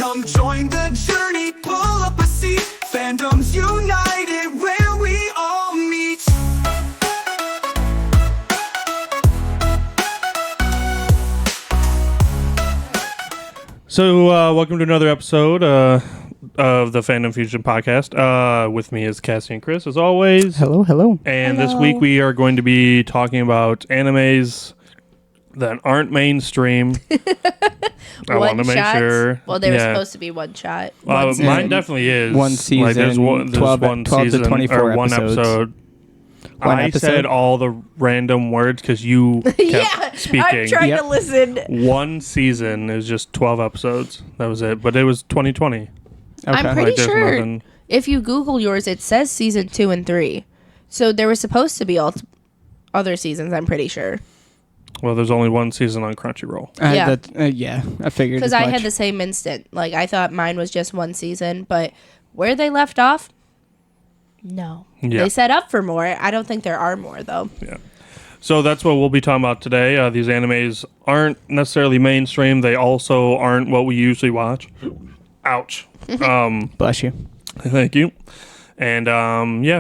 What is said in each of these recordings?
Come join the journey, pull up a seat. Fandoms united, where we all meet. So, welcome to another episode of the Fandom Fusion podcast. With me is Cassie and Chris, as always. Hello. And Hello. this week we are going to be talking about animes that aren't mainstream. I want to make sure. Well, they were supposed to be one shot. Mine definitely is. One season, Like, there's one 12 season to 24 or one episodes. episode. One I episode? said all the random words because you kept Yeah, speaking. I'm trying Yep. to listen. One season is just 12 episodes. That was it. But it was 2020. I'm Okay. pretty there's sure nothing- if you Google yours, it says season 2 and 3. So there were supposed to be other seasons, I'm pretty sure. Well, there's only one season on Crunchyroll. Yeah. I figured. Because as I much. had the same instant. Like, I thought mine was just one season, but where they left off, no. Yeah. They set up for more. I don't think there are more, though. Yeah. So that's what we'll be talking about today. These animes aren't necessarily mainstream. They also aren't what we usually watch. Ouch. Bless you. Thank you. And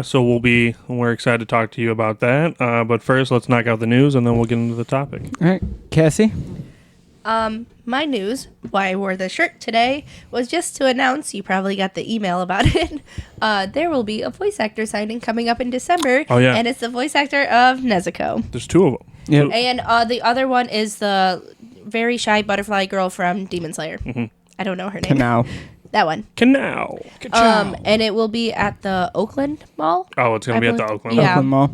so we're excited to talk to you about that. But first, let's knock out the news, and then we'll get into the topic. All right, Cassie. My news, why I wore the shirt today, was just to announce, you probably got the email about it, there will be a voice actor signing coming up in December. Oh, yeah. And it's the voice actor of Nezuko. There's two of them. Yep. And the other one is the very shy butterfly girl from Demon Slayer. Mm-hmm. I don't know her name. Now. That one. Canal. And it will be at the Oakland Mall. Oh, it's going to be at the believe- Oakland. Yeah. Oakland Mall.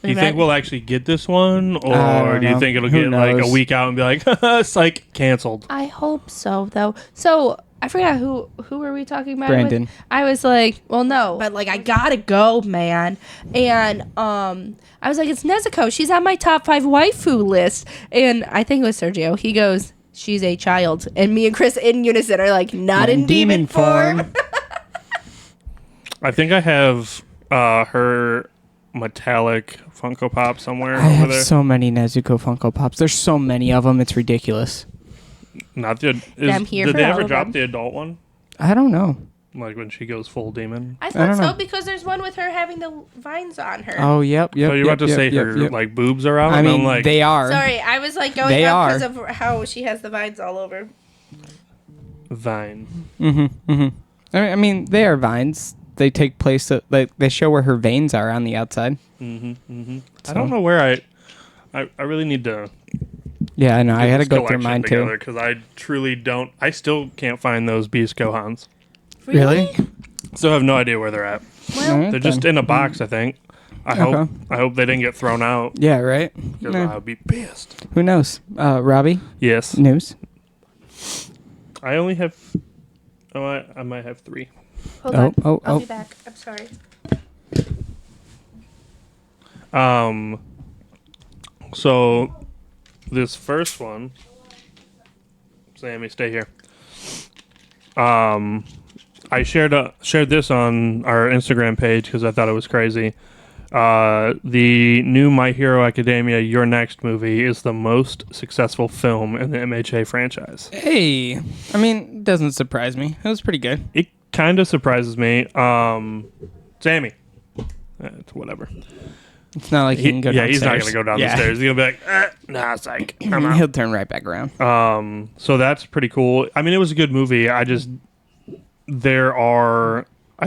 Do you think we'll actually get this one? Or don't do you know. think it'll Who get like a knows? week out and be like, psych, canceled? I hope so, though. So I forgot who were we talking about? Brandon. With? I was like, well, no, but like I gotta go, man. And I was like, it's Nezuko. She's on my top 5 waifu list. And I think it was Sergio. He goes, she's a child. And me and Chris in unison are like, not in demon form. I think I have her metallic Funko Pop somewhere I over have there. so many Nezuko Funko Pops. There's so many of them. It's ridiculous. Not the. I'm here did for they all ever of drop them. the adult one? I don't know. Like when she goes full demon? I I thought don't so know. because there's one with her having the vines on her. Oh, yep. So you're about to say her yep. like boobs are out? I and mean, I'm like, they are. Sorry, I was like going They up because are. of how she has the vines all over. Vine. I mean, they are vines. They take place. Like they show where her veins are on the outside. I don't know where I really need to. Yeah, I know. I get had to this go through collection mine together too. because I truly don't. I still can't find those Beast Gohans. Really? Still have no idea where they're at. All right, They're just then. in a box, I think. I hope they didn't get thrown out Yeah, right. because Nah, I would be pissed. who knows? Robbie, Yes, news. I only have. Oh, I might have 3. Hold Oh, on. oh, I'll oh. be back. I'm sorry. So this first one, Sammy, stay here. I shared this on our Instagram page because I thought it was crazy. The new My Hero Academia Your Next movie is the most successful film in the MHA franchise. Hey, I mean, it doesn't surprise me. It was pretty good. It kind of surprises me. Sammy, it's whatever. It's not like he can go downstairs. He's not gonna go down the Yeah. stairs. He's gonna be like, nah, psych. I'm out. He'll turn right back around. So that's pretty cool. I mean, it was a good movie. I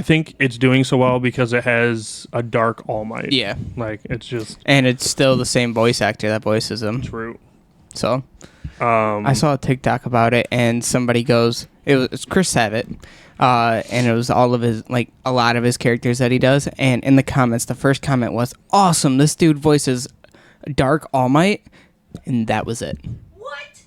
think it's doing so well because it has a dark All Might. Yeah. Like, it's just And it's still the same voice actor that voices him. true. So I saw a TikTok about it, and somebody goes, it's Chris Savitt, and it was all of his, like, a lot of his characters that he does. And in the comments, the first comment was, awesome, this dude voices Dark All Might, and that was it. What?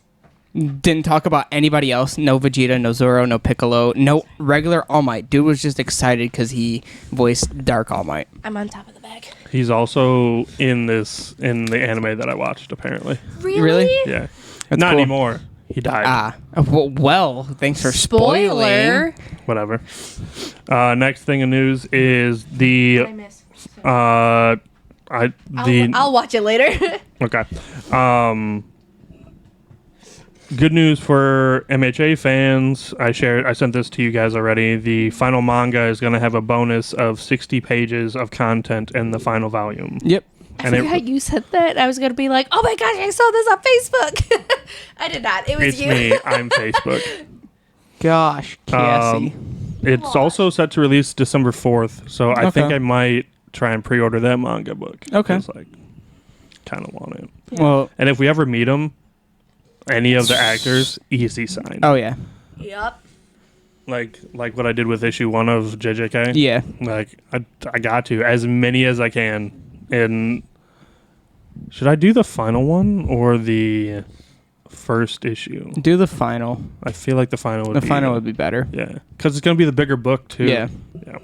Didn't talk about anybody else. No Vegeta, no Zoro, no Piccolo, no regular All Might. Dude was just excited because he voiced Dark All Might. I'm on top of the bag. He's also in the anime that I watched, apparently. Really? Yeah. That's Not cool. anymore. He died. Well, thanks for spoiling. Spoiler. Whatever. Next thing in news is I miss. I'll I'll watch it later. Okay. good news for MHA fans. I sent this to you guys already. The final manga is going to have a bonus of 60 pages of content in the final volume. Yep. I forgot you said that. I was going to be like, oh my gosh, I saw this on Facebook. I did not. It was It's you. me. I'm Facebook. Gosh, Cassie. It's also set to release December 4th, so I think I might try and pre-order that manga book. Okay. It's like, kind of want it. Yeah. Well, And if we ever meet them, any of the actors, easy sign. oh yeah. Yep. Like what I did with issue 1 of JJK. Yeah. Like, I got to, as many as I can. And should I do the final one or the first issue? Do the final. I feel like the final would The be... final would be better. Yeah. Because it's going to be the bigger book, too. Yeah. Yeah.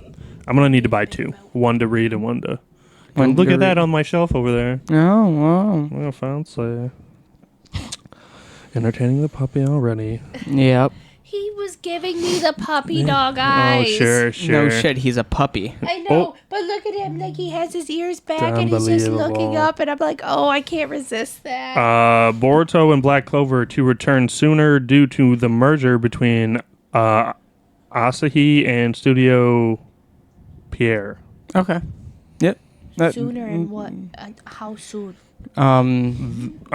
I'm going to need to buy 2. One to read and one to... One Look to at that read. on my shelf over there. Oh, wow. Well, fancy. Entertaining the puppy already. Yep. He was giving me the puppy dog eyes. Oh, sure. No shit, he's a puppy. I know, Oh. but look at him. Like, he has his ears back and he's just looking Unbelievable. up. And I'm like, oh, I can't resist that. Boruto and Black Clover to return sooner due to the merger between Asahi and Studio Pierre. Okay. Yep. Sooner and what? How soon? I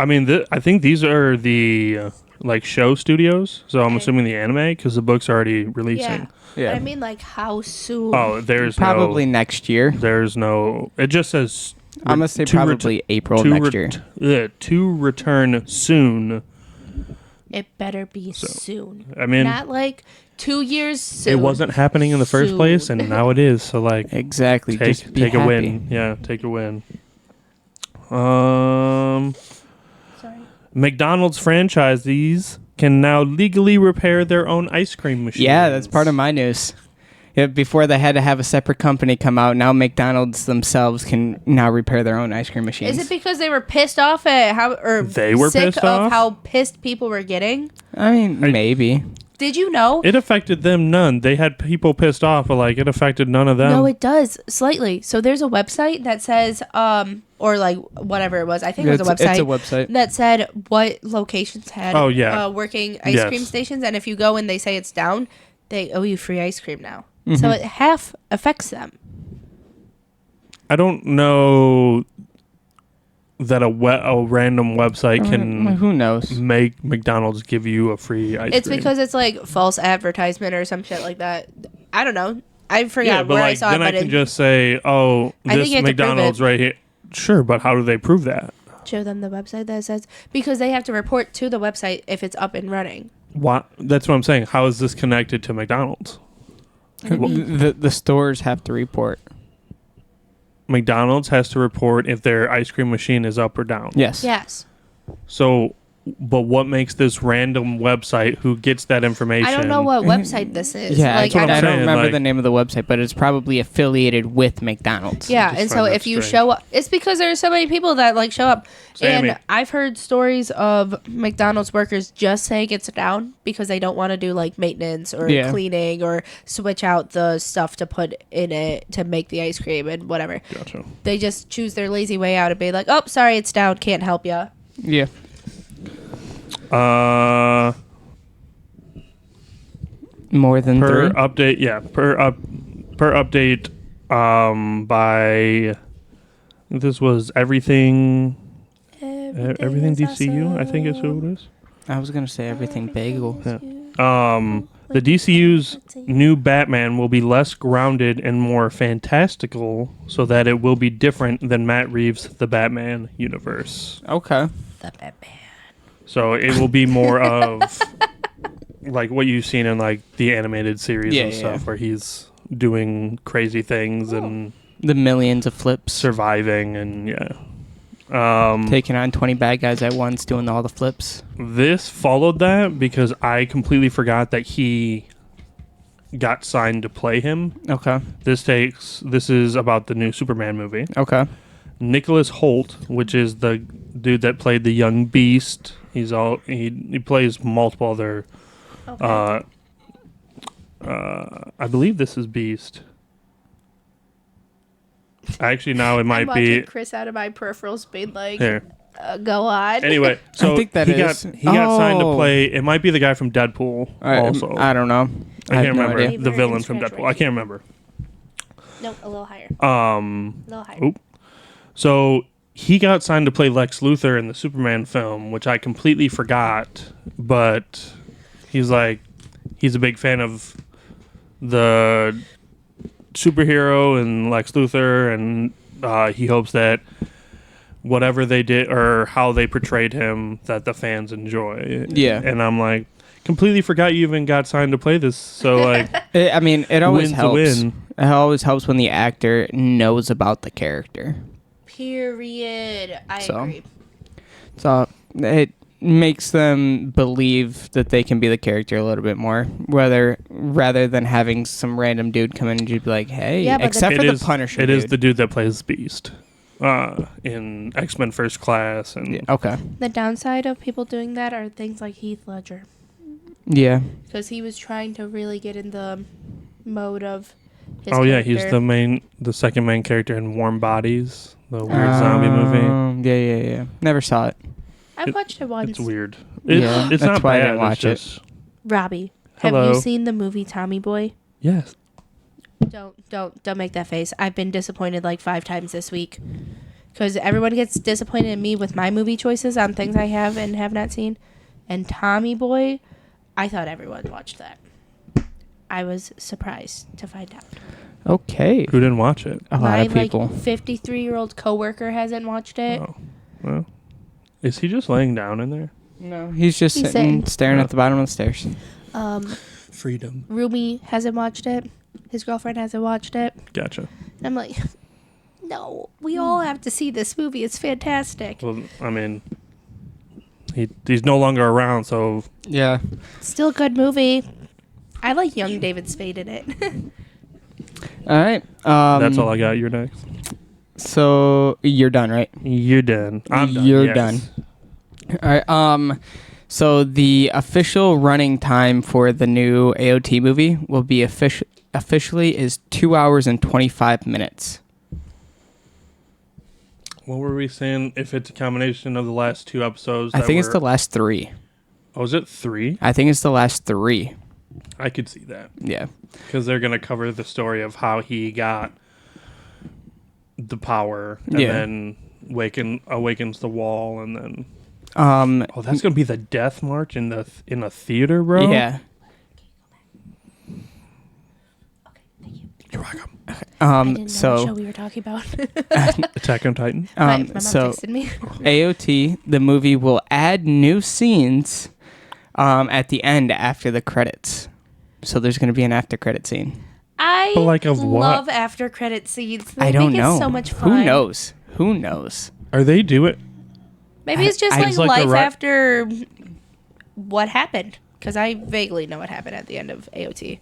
mean, I think these are the like show studios, so I'm Okay. assuming the anime because the book's already Yeah. releasing. Yeah. But I mean, like, how soon? Oh, there's Probably next year. There's no. It just says. I'm gonna say to probably April to next year. To return soon. It better be soon. I mean, Not like 2 years soon. it wasn't happening in the first Soon. place, and now it is. So like, Exactly. Just be take a happy. win. Yeah, take a win. Sorry. McDonald's franchisees can now legally repair their own ice cream machines. Yeah, that's part of my news. Yeah, before they had to have a separate company come out, now McDonald's themselves can now repair their own ice cream machines. Is it because they were pissed off at how, or They were sick pissed of off? how pissed people were getting? I mean, maybe. Did you know? It affected them none. They had people pissed off, but like it affected none of them. No, it does slightly. So there's a website that says, or like whatever it was. I think it was a website. It's a website. That said what locations had Oh, yeah. working ice Yes. cream stations, and if you go and they say it's down, they owe you free ice cream now. Mm-hmm. So it half affects them. I don't know that a random website can Who knows? make McDonald's give you a free ice It's cream. because it's like false advertisement or some shit like that. I don't know. I forgot yeah, but where like I saw then it, I but can just say, oh, I think this you have to prove McDonald's it. right here. Sure, but how do they prove that? show them the website that says, because they have to report to the website if it's up and running. Why? That's what I'm saying. How is this connected to McDonald's? The stores have to report. McDonald's has to report if their ice cream machine is up or down. Yes. Yes. So, but what makes this random website who gets that information? I don't know what website this is. Yeah, like, what I'm I don't saying, remember like- the name of the website, but it's probably affiliated with McDonald's. Yeah, just and so find that if you strange. show up, it's because there are so many people that like show up. Sammy. And I've heard stories of McDonald's workers just saying it's down because they don't want to do like maintenance or Yeah. cleaning or switch out the stuff to put in it to make the ice cream and whatever. Gotcha. They just choose their lazy way out and be like, "Oh, sorry, it's down. Can't help ya." Yeah. More than Per three. update, yeah. Per update, by this was everything DCU. I think is who it is. I was gonna say everything bagel. The DCU's new Batman will be less grounded and more fantastical, so that it will be different than Matt Reeves' The Batman universe. Okay. The Batman. So it will be more of like what you've seen in like the animated series and Yeah, stuff, yeah. where he's doing crazy things and The millions of flips. surviving, and yeah. Taking on 20 bad guys at once, doing all the flips. This followed that because I completely forgot that he got signed to play him. Okay. This is about the new Superman movie. Okay. Nicholas Holt, which is the dude that played the young Beast. He plays multiple other. Okay. I believe this is Beast. Actually, now it might I'm watching be Chris out of my peripherals being like, here. Go on. Anyway, so I think that he is- got signed to Oh. play. It might be the guy from Deadpool. Also, I don't know. I have can't no remember idea. the villain Favorite from scratch Deadpool. I can't remember. Nope, a little higher. A little higher. Oop. So he got signed to play Lex Luthor in the Superman film, which I completely forgot. But he's a big fan of the superhero and Lex Luthor, and he hopes that whatever they did or how they portrayed him, that the fans enjoy. Yeah. And I'm like, completely forgot you even got signed to play this. So like, It always win's a helps. win. It always helps when the actor knows about the character. Period. I So. agree. So it makes them believe that they can be the character a little bit more, rather than having some random dude come in and just be like, "Hey," Yeah, but except for the Punisher. It is dude. the dude that plays Beast in X-Men First Class, and Yeah, okay. The downside of people doing that are things like Heath Ledger. Yeah. Because he was trying to really get in the mode of his he's character. the second main character in Warm Bodies, the weird zombie movie. Yeah. Never saw it. I watched it once. It's weird. Yeah, It's that's not why I bad. didn't watch it. It's just, Robbie, have Hello. you seen the movie Tommy Boy? yes. Don't make that face. I've been disappointed like 5 times this week. Because everyone gets disappointed in me with my movie choices on things I have and have not seen. And Tommy Boy, I thought everyone watched that. I was surprised to find out. Okay. Who didn't watch it? A lot My of people. 53-year-old coworker hasn't watched it. Oh, well, is he just laying down in there? No, he's just He's sitting, sitting. staring Oh. at the bottom of the stairs. Freedom. Rumi hasn't watched it. His girlfriend hasn't watched it. Gotcha. And I'm like, no, we all have to see this movie. It's fantastic. Well, I mean, he's no longer around, so Yeah. Still a good movie. I like young David Spade in it. All right. that's all I got. You're next. So you're done, right? You're done. I'm done. You're yes. done. All right. So the official running time for the new AOT movie will be officially is 2 hours and 25 minutes. What were we saying? If it's a combination of the last 2 episodes, I think it's the last 3. Oh, is it 3? I think it's the last 3. I could see that Yeah. because they're gonna cover the story of how he got the power, and Yeah. then awakens the wall, and then Oh, that's gonna be the death march in a theater, bro. Yeah. Okay, thank you. You're welcome. I didn't know what show So we were talking about. Attack on Titan. my mom so texted me. AOT, the movie will add new scenes at the end after the credits. So there's going to be an after credit scene. I But like of what? love after credit scenes. They I don't make know. it so much fun. Who knows? Are they doing? Maybe it's just I- like It's like life the after what happened. Because I vaguely know what happened at the end of AOT.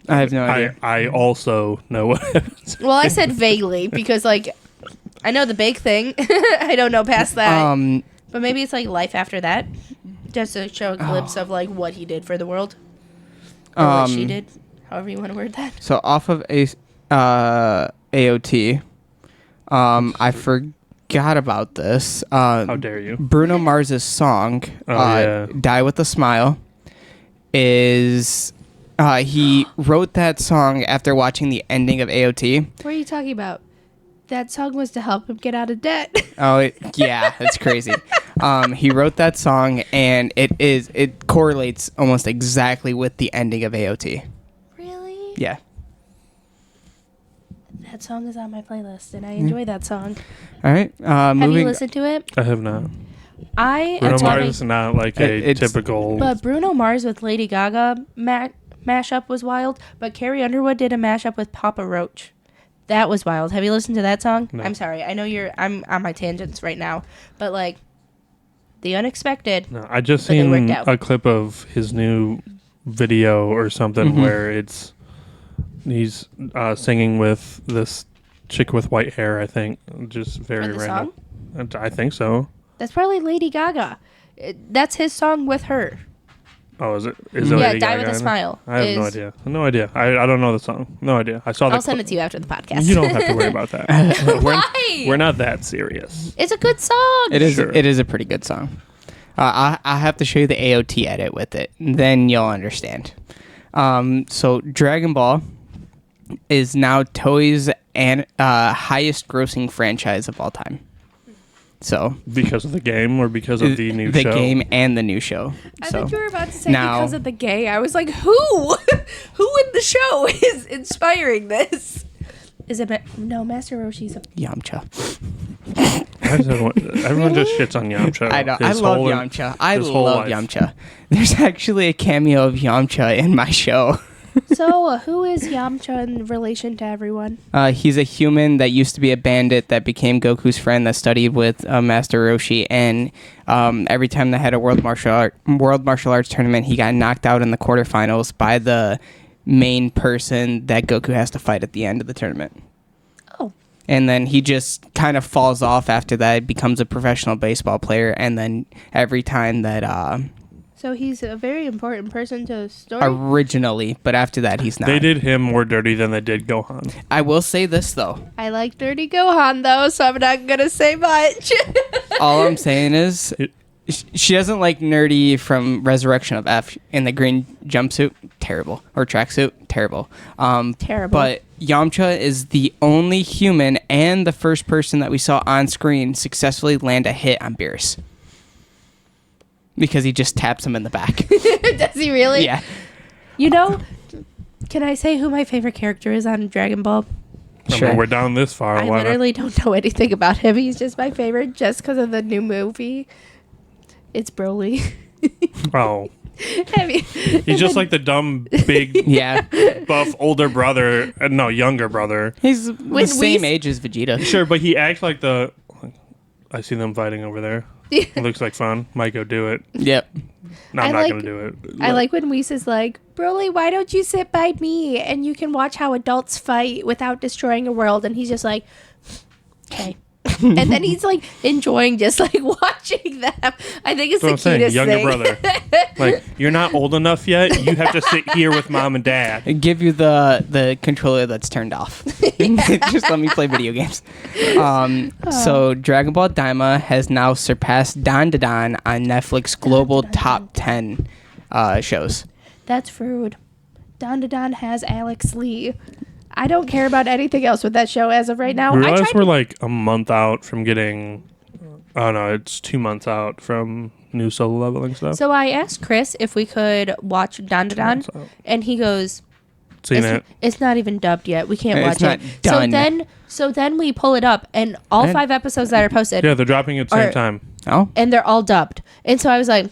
I have no idea. I also know what happens. Well, I said vaguely because like I know the big thing. I don't know past that. But maybe it's like life after that. Just to show a glimpse of like what he did for the world. Or what she did. However you want to word that. So off of AOT, I forgot about this. How dare you? Bruno Mars's song, yeah. Die With a Smile, is... he wrote that song after watching the ending of AOT. What are you talking about? That song was to help him get out of debt. Oh, yeah, that's crazy. He wrote that song, and it correlates almost exactly with the ending of AOT. Really? Yeah. That song is on my playlist, and I enjoy that song. All right. Have Moving. you listened to it? I have not. I Bruno am Mars loving, is not like a It's- typical. but Bruno Mars with Lady Gaga mashup was wild. But Carrie Underwood did a mashup with Papa Roach. That was wild. Have you listened to that song? No. I'm sorry. I know I'm on my tangents right now, but like the unexpected. No, I just But they seen worked out. a clip of his new video or something Mhm. where he's singing with this chick with white hair. I think just very For the random. I think so. That's probably Lady Gaga. That's his song with her. Oh, is it? Is it Yeah, Lady Die Gaga with a in it? Smile. I have no idea. No idea. I don't know the song. No idea. I saw the I'll send it to you after the podcast. You don't have to worry about that. Why? We're not that serious. It's a good song. It is. Sure. It is a pretty good song. I have to show you the AOT edit with it. Then you'll understand. So Dragon Ball is now Toei's highest grossing franchise of all time. So Because of the game or because of the new show? The game and the new show. I So thought you were about to say now- because of the gay. I was like, who? Who in the show is inspiring this? Is it Master Roshi's? Yamcha. Everyone just shits on Yamcha. I know. I His love whole- Yamcha. I his whole love life. Yamcha. There's actually a cameo of Yamcha in my show. So, who is Yamcha in relation to everyone? He's a human that used to be a bandit that became Goku's friend that studied with Master Roshi, and every time they had a world martial arts tournament, he got knocked out in the quarterfinals by the main person that Goku has to fight at the end of the tournament. Oh. And then he just kind of falls off after that, becomes a professional baseball player, and then every time that So he's a very important person to the story? originally, but after that he's not. They did him more dirty than they did Gohan. I will say this though. I like Dirty Gohan, though, so I'm not going to say much. All I'm saying is she doesn't like Nerdy from Resurrection of F in the green jumpsuit. Terrible. Or tracksuit. Terrible. Terrible. But Yamcha is the only human and the first person that we saw on screen successfully land a hit on Beerus. Because he just taps him in the back. Does he really? Yeah. You know, can I say who my favorite character is on Dragon Ball? I Sure. mean, we're down this far. I why not? literally don't know anything about him. He's just my favorite just because of the new movie. It's Broly. Oh. I mean, He's just like the dumb, big, Yeah. buff older brother. No, younger brother. He's the When same we- age as Vegeta. Sure, but he acts like the... I see them fighting over there. It looks like fun. Might go do it. Yep. No, I I'm not like- going to do it. I like when Whis is like, Broly, why don't you sit by me and you can watch how adults fight without destroying a world? And he's just like, okay. And then he's like enjoying just like watching them. I think it's That's the what I'm saying. cutest Younger thing. brother. Like, you're not old enough yet. You have to sit here with mom and dad. Give you the controller that's turned off. Just let me play video games. So Dragon Ball Daima has now surpassed Dan Da Dan on Netflix global top 10 shows. That's rude. Don Da Don has Alex Lee. I don't care about anything else with that show as of right now. We I realize tried we're like a month out from getting... Oh, no, it's 2 months out from new solo leveling stuff. So I asked Chris if we could watch Don Da Don, months out. and he goes, Seen it. it's not even dubbed yet. We can't It's watch not it. done. So then we pull it up, and all And- 5 episodes that are posted, Yeah, they're dropping at the same Or- time. Oh, and they're all dubbed. And so I was like,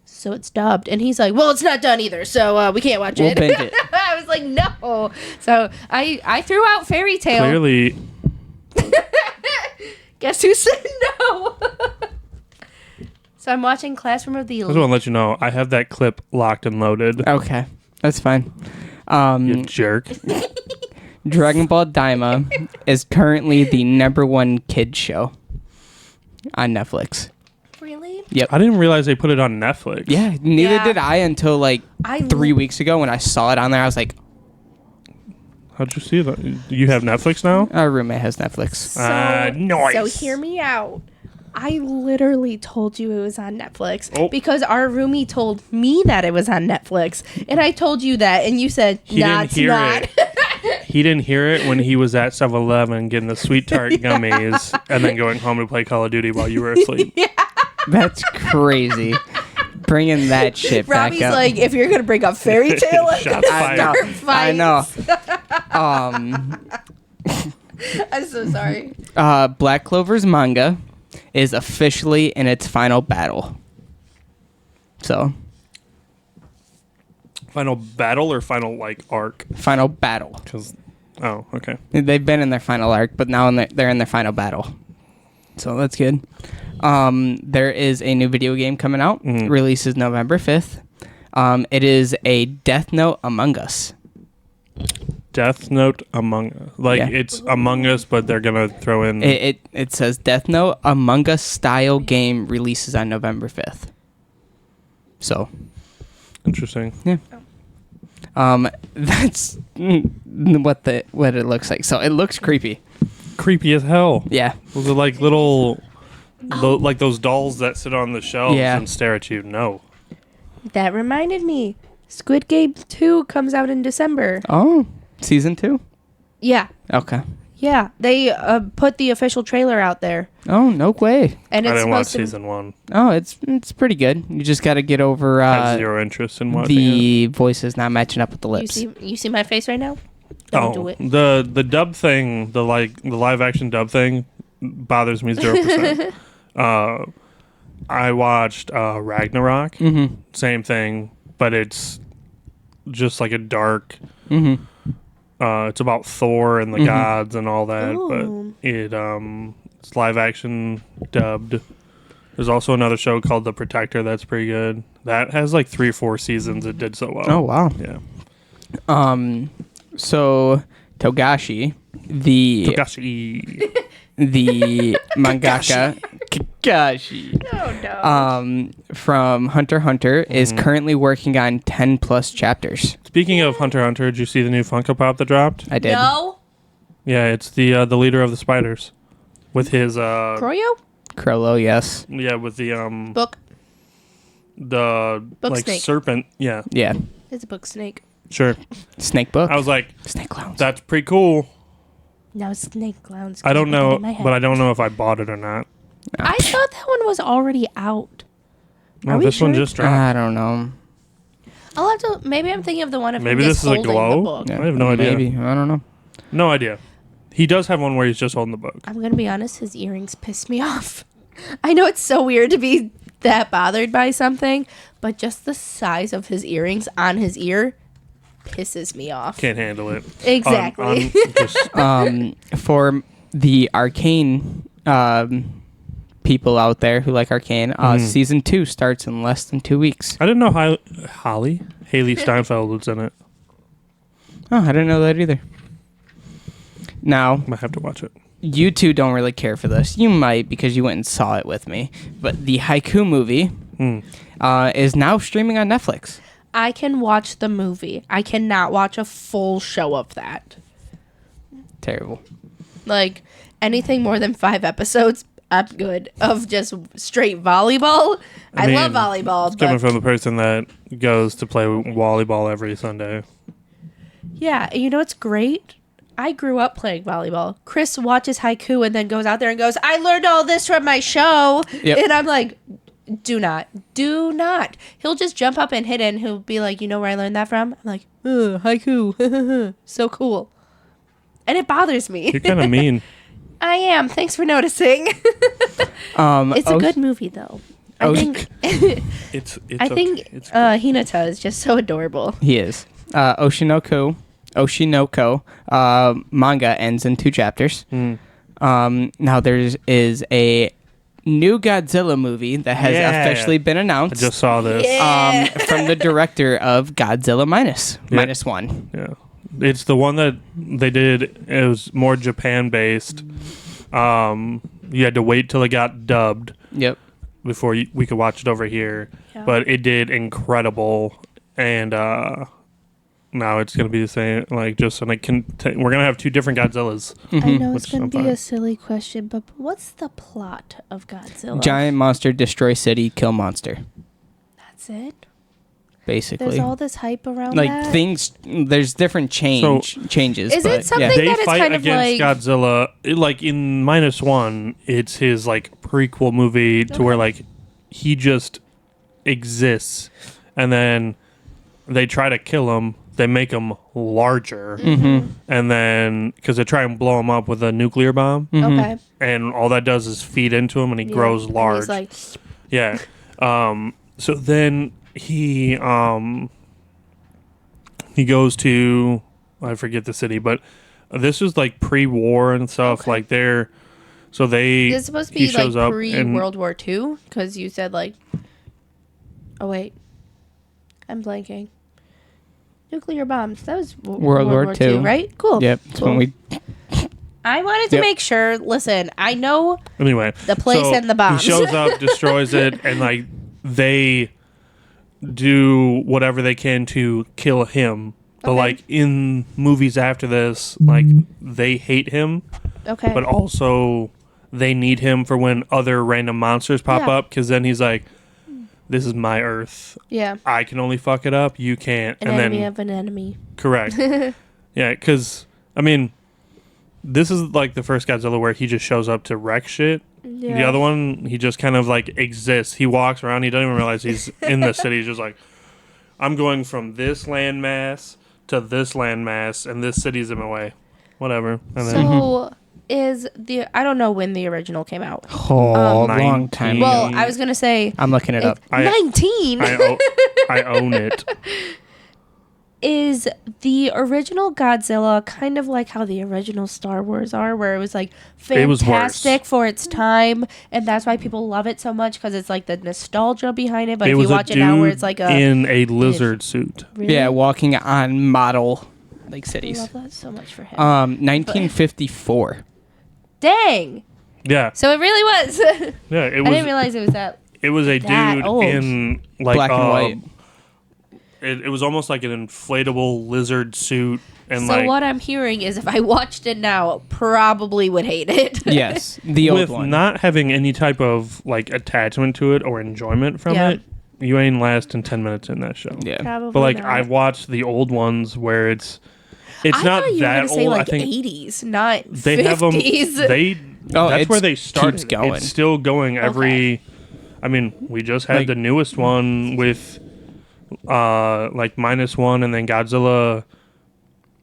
so it's dubbed, and he's like, well, it's not done either, so we can't watch we'll it. binge it. I was like, no. So I threw out Fairy Tale. Clearly, Guess who said no? So I'm watching Classroom of the I just Elite. want to let you know, I have that clip locked and loaded. Okay, that's fine. You jerk. Dragon Ball Daima is currently the #1 kid show on Netflix. Really? I didn't realize they put it on Netflix. Yeah, neither Yeah. did I until like I 3 weeks ago when I saw it on there. I was like, How'd you see that? You have Netflix now? our roommate has Netflix. So, Nice. So hear me out. I literally told you it was on Netflix Oh. because our roomie told me that it was on Netflix, and I told you that, and you said, He "Nah, didn't it's hear not." it. He didn't hear it when he was at 7-Eleven getting the sweet tart gummies and then going home to play Call of Duty while you were asleep. That's crazy. Bringing that shit Robbie's back up. like, if you're gonna bring up Fairy Tale, Shots I fired. know. fights. I know. I'm so sorry. Black Clover's manga is officially in its final battle. So, Final battle or final, like, arc? final battle. Because, oh, okay. They've been in their final arc, but now they're in their final battle. So that's good. There is a new video game coming out. Releases November 5th. It is a Death Note Among Us. Death Note Among Us. Like, Yeah. it's Among Us, but they're going to throw in... It says Death Note Among Us style game releases on November 5th. So, Interesting. Yeah. That's what it looks like. So it looks creepy. Creepy as hell. Yeah. Was it like little, like those dolls that sit on the shelves Yeah. and stare at you? No. That reminded me. Squid Game 2 comes out in December. Oh, season 2? Yeah. Okay. Yeah. They put the official trailer out there. Oh, no way. And I it's didn't watch supposed to season 1. Oh, it's pretty good. You just got to get over I have zero interest in watching the voices not matching up with the lips. You see my face right now? it. Don't do it. The dub thing, the live action dub thing bothers me 0%. I watched Ragnarok. Mm-hmm. Same thing, but it's just like a dark. Mm-hmm. It's about Thor and the gods and all that, Ooh. but it's live action dubbed. There's also another show called The Protector that's pretty good. That has like 3 or 4 seasons. It did so well. Oh, wow. Yeah. So Togashi, the mangaka Kakashi Oh, no. from Hunter x Hunter is currently working on 10 plus chapters. Speaking of Hunter x Hunter, did you see the new Funko Pop that dropped? I did. No? Yeah, it's the leader of the spiders with his Croyo? Krollo, yes. yeah, with the Book. the Book like snake. serpent. Yeah, Yeah. It's a book snake. sure. Snake book. I was like, Snake clowns. that's pretty cool. Now snake clowns. I don't keep it know, in my head. but I don't know if I bought it or not. I thought that one was already out. No, Are we this one sure? just dropped. I don't know. I'll have to. Maybe I'm thinking of the one of Maybe him this just is a holding glow? the book. I have no idea. Maybe. I don't know. No idea. He does have one where he's just holding the book. I'm gonna be honest. His earrings piss me off. I know it's so weird to be that bothered by something, but just the size of his earrings on his ear pisses me off. Can't handle it. Exactly. For the Arcane people out there who like Arcane, season 2 starts in less than 2 weeks. I didn't know Haley Steinfeld was in it. Oh, I didn't know that either. Now, Might have to watch it. you two don't really care for this. You might because you went and saw it with me. But the Haiku movie is now streaming on Netflix. I can watch the movie. I cannot watch a full show of that. Terrible. Like anything more than 5 episodes, I'm good. Of just straight volleyball. I mean, love volleyball, It's coming but from the person that goes to play volleyball every Sunday. yeah, you know what's great? I grew up playing volleyball. Chris watches Haiku and then goes out there and goes, I learned all this from my show. Yep. And I'm like, do not. He'll just jump up and hit it and he'll be like, you know where I learned that from? I'm like, Haiku. So cool. And it bothers me. You're kind of mean. I am. Thanks for noticing. It's a good movie, though. I think It's I think okay. It's Hinata is just so adorable. He is. Oshinoko manga ends in 2 chapters. Now there is a new Godzilla movie that has officially been I announced. just saw this. From the director of Godzilla Minus One. Yeah. It's the one that they did. It was more Japan based. You had to wait till it got dubbed Yep. before we could watch it over here. Yeah. But it did incredible, and now it's gonna be the same. Like just we're gonna have 2 different Godzillas. I know Which it's going I'm to be fine. a silly question, but what's the plot of Godzilla? Giant monster, destroy city, kill monster. That's it? Basically. There's all this hype around like that? things, there's different changes. Is it but, something yeah. They that is fight kind of against like- Godzilla. Like in -1, it's his like prequel movie to where like he just exists, and then they try to kill him. They make him larger, and then because they try and blow him up with a nuclear bomb, Okay. and all that does is feed into him, and he Yeah. grows And large. he's like, Yeah. So then he goes to, I forget the city, but this is like pre-war and stuff. Okay. Like they're so they. is it supposed to he be like shows up pre-World War II? Because you said like, oh wait, I'm blanking. Nuclear bombs. That was World War II. right? Cool. Yep. It's Cool. when we. I wanted to Yep. make sure. Listen, I know Anyway, the place so and the bombs. He shows up, destroys it, and like they do whatever they can to kill him. But, Okay. like, in movies after this, like, they hate him, Okay. but also they need him for when other random monsters pop Yeah. up, because then he's like, this is my Earth. yeah. I can only fuck it up. You can't. An and enemy then of an enemy. correct. Yeah, because I mean, this is like the first Godzilla where he just shows up to wreck shit. Yeah. The other one, he just kind of like exists. He walks around. He doesn't even realize he's in the city. He's just like, I'm going from this landmass to this landmass, and this city's in my way. Whatever. And then So is I don't know when the original came out. Oh, long time. 19. Well, I was gonna say I'm looking it up. 19 I own it. is the original Godzilla kind of like how the original Star Wars are, where it was like It was fantastic worse. for its time, and that's why people love it so much because it's like the nostalgia behind it. But It if was you a watch it now, where dude it's like a in a lizard suit. really? Yeah, walking on model like I cities. love that so much for him. 1954. Dang! Yeah, So it really was. yeah. It I was. didn't realize it was that. It was a that dude old. in like Black and white. It was almost like an inflatable lizard suit, and So like what I'm hearing is, if I watched it now, probably would hate it. Yes, the old with one. not having any type of like attachment to it or enjoyment from Yeah. it, you ain't lasting 10 minutes in that show. Yeah. Probably But like not. I've watched the old ones where it's I not thought you were that gonna say old. like I think 80s, not they 50s. have them. They Oh, that's where it's- they started. keeps going. It's still going every. I mean, we just had Like- the newest one with like -1, and then Godzilla.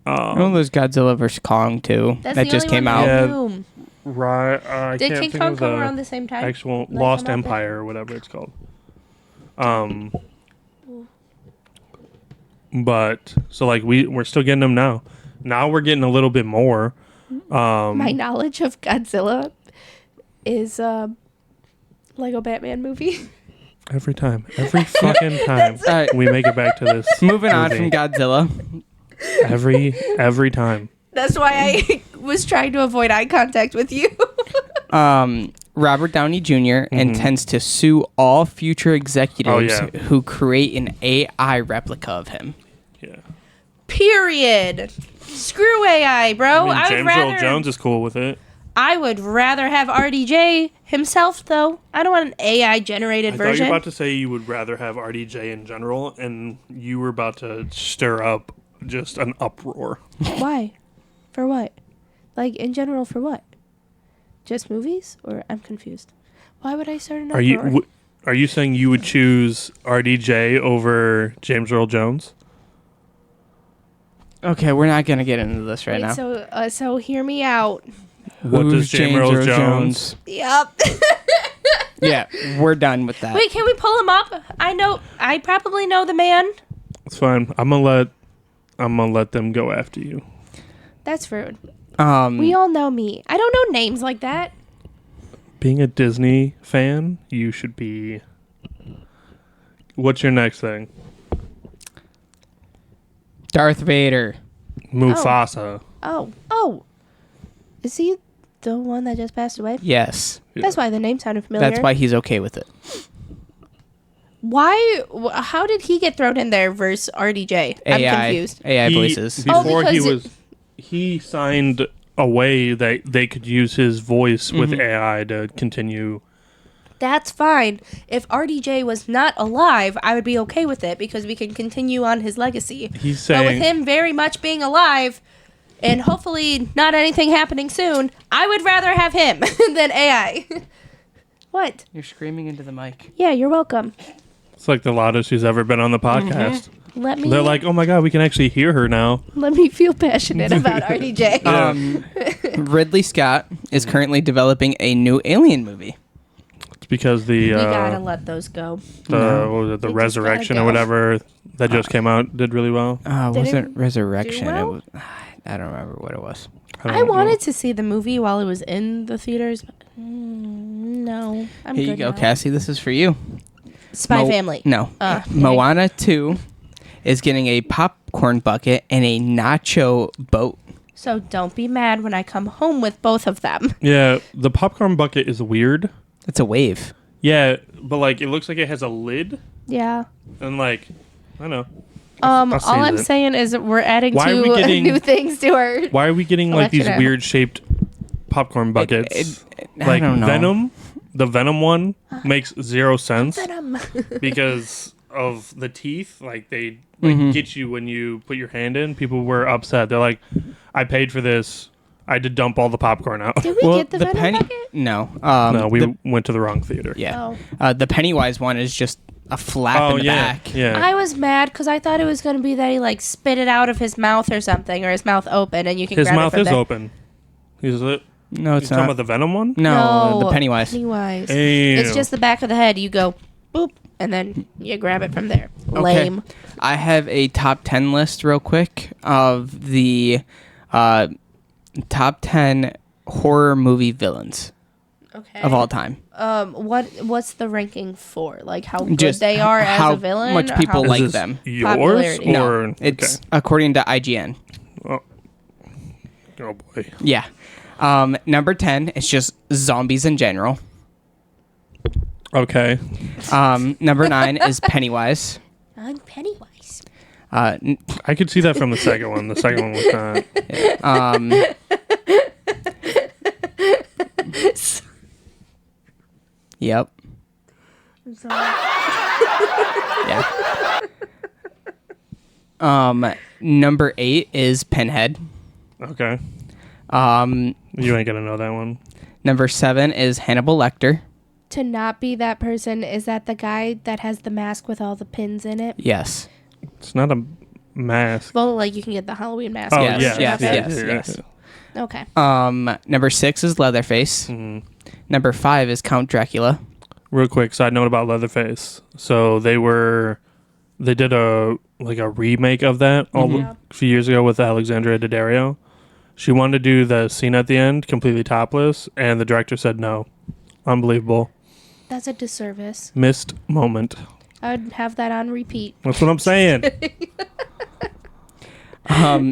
Oh, there's Godzilla vs Kong too. That's that the just only came one out. I Yeah. knew. Right. I Did can't King think Kong of come the around the same time? actual Like, Lost come out there? Empire or whatever it's called. But so like we're still getting them now. Now we're getting a little bit more. My knowledge of Godzilla is Lego Batman movie. Every fucking time Alright. we make it back to this. Moving on movie. from Godzilla. Every time. That's why I was trying to avoid eye contact with you. Robert Downey Jr. intends to sue all future executives Oh, yeah. who create an AI replica of him. Yeah. Period. Screw AI, bro. I mean, would James rather. Earl Jones is cool with it. I would rather have RDJ himself, though. I don't want an AI generated I thought you version. were about to say you would rather have RDJ in general, and you were about to stir up just an uproar. Why? For what? Like in general, for what? Just movies, or I'm confused. Why would I start an Are uproar? you are you saying you would choose RDJ over James Earl Jones? Okay, we're not gonna get into this right Wait, now. so hear me out. What Who's does James Earl Jones? Yep. Yeah, we're done with that. Wait, can we pull him up? I probably know the man. It's fine. I'm gonna let them go after you. That's rude. Um, We all know me. I don't know names like that. Being a Disney fan, you should be. What's your next thing? Darth Vader. Mufasa. Oh. Is he the one that just passed away? Yes, That's why the name sounded familiar. that's why he's okay with it. Why? How did he get thrown in there versus RDJ? I'm confused. AI voices. Before he because he signed away that they could use his voice with Mm-hmm. AI to continue. That's fine. If RDJ was not alive, I would be okay with it because we can continue on his legacy. He's But with saying him very much being alive and hopefully not anything happening soon, I would rather have him than AI. What? You're screaming into the mic. Yeah, you're welcome. it's like the loudest she's ever been on the podcast. Let me They're like, oh my god, we can actually hear her now. let me feel passionate about RDJ. Ridley Scott is currently developing a new Alien movie. It's because the we gotta let those go. what was it, the They just Resurrection gotta or go. whatever that just came out did really well. Did it Wasn't Resurrection? do well? It was, I don't remember what it was. don't I know. wanted to see the movie while it was in the theaters, but no. I'm Here you good go, now. Cassie. This is for you. Spy Mo- Family. No. Dang. Moana 2 is getting a popcorn bucket and a nacho boat. So don't be mad when I come home with both of them. Yeah, the popcorn bucket is weird. It's a wave. Yeah, but like it looks like it has a lid. Yeah. And like, I don't know. All I'll see I'm that. saying is we're adding Why are we two getting- new things to our. Why are we getting like these Collection. weird shaped popcorn buckets? I Like don't know. Venom, the Venom one makes zero sense Venom. because of the teeth. Like they like get you when you put your hand in. People were upset. They're like, "I paid for this. I had to dump all the popcorn out." Did we get the Venom bucket? No. No, we the- went to the wrong theater. yeah. Oh. The Pennywise one is just a flap in the back. Yeah. I was mad because I thought it was going to be that he like spit it out of his mouth or something, or his mouth open, and you can His grab mouth it from is there. open. Is it? No, You it's talking not. about the Venom one? No, the Pennywise. Pennywise. Ew. It's just the back of the head. You go boop, and then you grab it from there. Lame. I have a top 10 list real quick of the top 10 horror movie villains Okay. of all time. What's the ranking for? Like how good Just they are how as a villain? much or people how- like Is this them. yours Popularity. or No, it's according to IGN. Oh boy. Yeah. Number 10 is just zombies in general. Okay. Number 9 is Pennywise. I'm Pennywise. I could see that from the second one. The second one was not. Yep. I'm sorry. Yeah. Number 8 is Pinhead. Okay. Um, You ain't gonna know that one. Number 7 is Hannibal Lecter. To not be that person, is that the guy that has the mask with all the pins in it? Yes. It's not a mask. Well, like you can get the Halloween mask. Oh, yes, yeah. yes, yeah, yes, yeah, yes. yeah. Okay. Number 6 is Leatherface. Mhm. Number 5 is Count Dracula. Real quick side note about Leatherface. So they did a remake of that a few years ago with Alexandria Daddario. She wanted to do the scene at the end completely topless, and the director said no. Unbelievable. That's a disservice. Missed moment. I would have that on repeat. That's what I'm saying.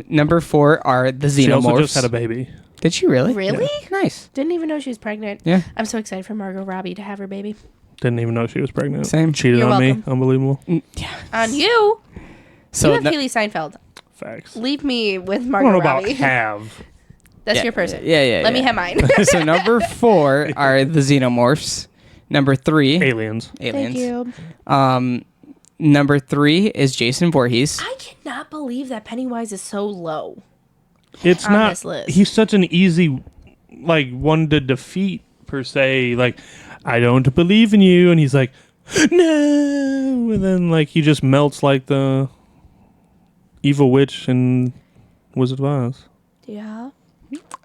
Number 4 are the She also Xenomorphs. just had a baby. Did she really? Really? Nice. Didn't even know she was pregnant. Yeah. I'm so excited for Margot Robbie to have her baby. Didn't even know she was pregnant. Same. Cheated You're on me. welcome. Unbelievable. Yeah. On you? So You have no- Haley Seinfeld. Facts. Leave me with I don't Margot know about Robbie. have. That's Yeah, your person. yeah, Let me yeah. have mine. So number 4 are the Xenomorphs. Number 3, Aliens. aliens. Thank you. Number 3 is Jason Voorhees. I cannot believe that Pennywise is so low. It's On not. this list. He's such an easy, one to defeat per se. Like, I don't believe in you, and he's like, no, and then he just melts like the evil witch in Wizard of Oz. Yeah.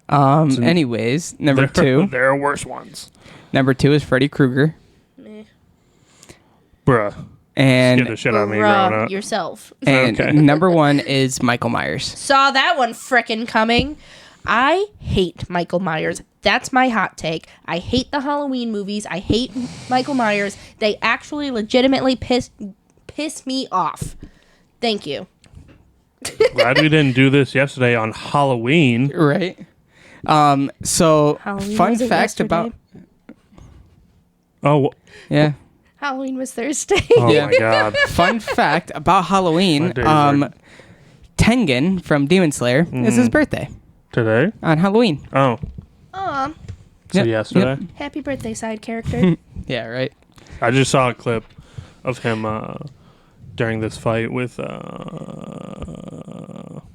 Anyways, number 2. There are worse ones. Number 2 is Freddy Krueger. Meh. Bruh. Scared And the shit out of me growing Bruh, up. yourself. and Okay. number 1 is Michael Myers. Saw that one frickin' coming. I hate Michael Myers. That's my hot take. I hate the Halloween movies. I hate Michael Myers. They actually legitimately piss me off. Thank you. Glad we didn't do this yesterday on Halloween. Right. So Halloween fun wasn't fact yesterday. about Oh, yeah. Halloween was Thursday. oh Yeah. my God. Fun fact about Halloween. My days are- Tengen from Demon Slayer is his birthday Today? on Halloween. Oh, Aw, so Yep, yesterday? happy birthday, side character. Yeah, right. I just saw a clip of him during this fight with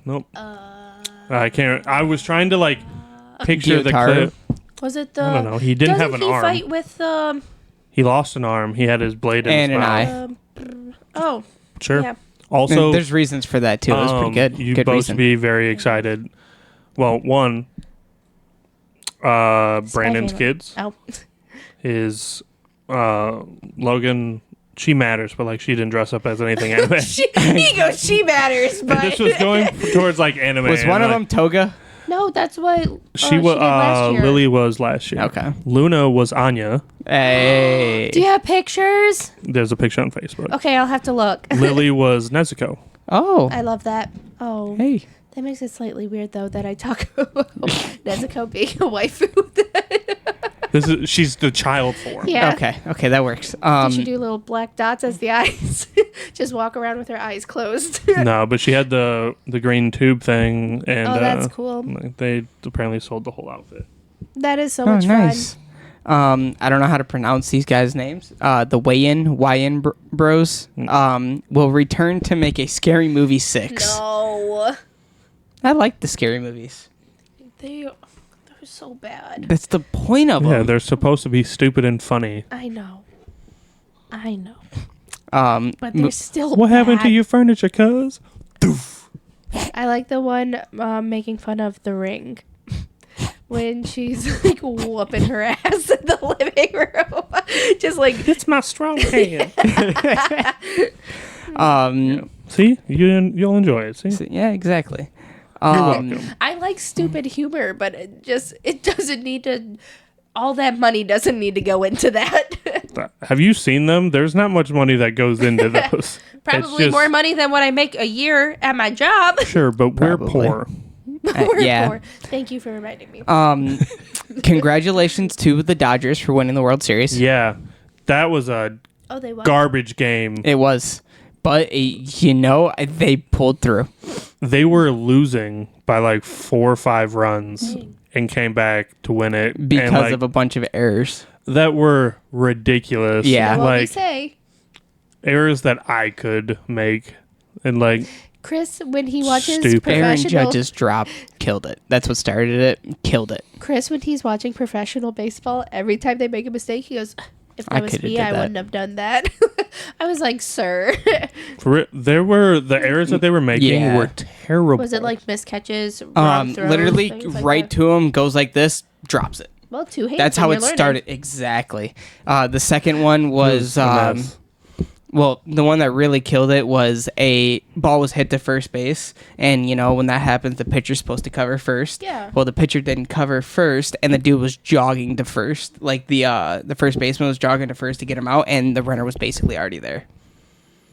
nope. I can't. I was trying to picture the Gyotaro. clip. Was it the? I don't know. He didn't have Doesn't an he arm. fight with He lost an arm. He had his blade in And his an mouth. eye. Oh, Sure. yeah. Also, There's reasons for that too. It was pretty good. You Good both reason. be very excited. Well, one, Brandon's Spider-Man. kids. Oh, His Logan. She matters, but she didn't dress up as anything anime. he goes. She matters, but This was going towards anime. Was one and, of them Toga? no, that's what She was. was. last year. Lily was last year. Okay. Luna was Anya. Hey. Do you have pictures? There's a picture on Facebook. Okay, I'll have to look. Lily was Nezuko. Oh. I love that. Oh, Hey. that makes it slightly weird though that I talk about Nezuko being a waifu. She's the child form. Yeah. Okay, that works. Did she do little black dots as the eyes? Just walk around with her eyes closed. No, but she had the green tube thing, and that's cool. They apparently sold the whole outfit. That is so much nice. fun. I don't know how to pronounce these guys' names. The YN Bros will return to make a Scary Movie 6. No. I like the Scary Movies. They're so bad. That's the point of them. Yeah, they're supposed to be stupid and funny. I know. But they're still What happened to bad. your furniture, cuz? I like the one making fun of The Ring. When she's like whooping her ass in the living room. Just like, It's my strong hand. Yeah. See? You'll enjoy it. See? Yeah, exactly. You're welcome. I like stupid humor, but it doesn't need to, all that money doesn't need to go into that. Have you seen them? There's not much money that goes into those. Probably more money than what I make a year at my job. Sure, but we're Probably. poor. We're yeah. poor. Thank you for reminding me. Congratulations to the Dodgers for winning the World Series. Yeah. That was a They won. garbage game. It was. But, they pulled through. They were losing by like 4 or 5 runs and came back to win it. Because of a bunch of errors. that were ridiculous. Yeah. You know what we like say? errors that I could make. And like Chris, when he watches Stupid. Aaron professional, Judge's drop killed it. That's what started it. Killed it. Chris, when he's watching professional baseball, every time they make a mistake, he goes, "If I that was coulda me, did I that." wouldn't have done that." I was like, "Sir." there were the errors that they were making Yeah. were terrible. Was it like miscatches, wrong throws, Literally things like right that? to him, goes like this, drops it. Well, 2 hands. That's and how you're it learning. started. Exactly. The second one was, a mess. well, the one that really killed it was a ball was hit to first base. And, when that happens, the pitcher's supposed to cover first. Yeah. Well, the pitcher didn't cover first, and the dude was jogging to first. Like, the first baseman was jogging to first to get him out, and the runner was basically already there.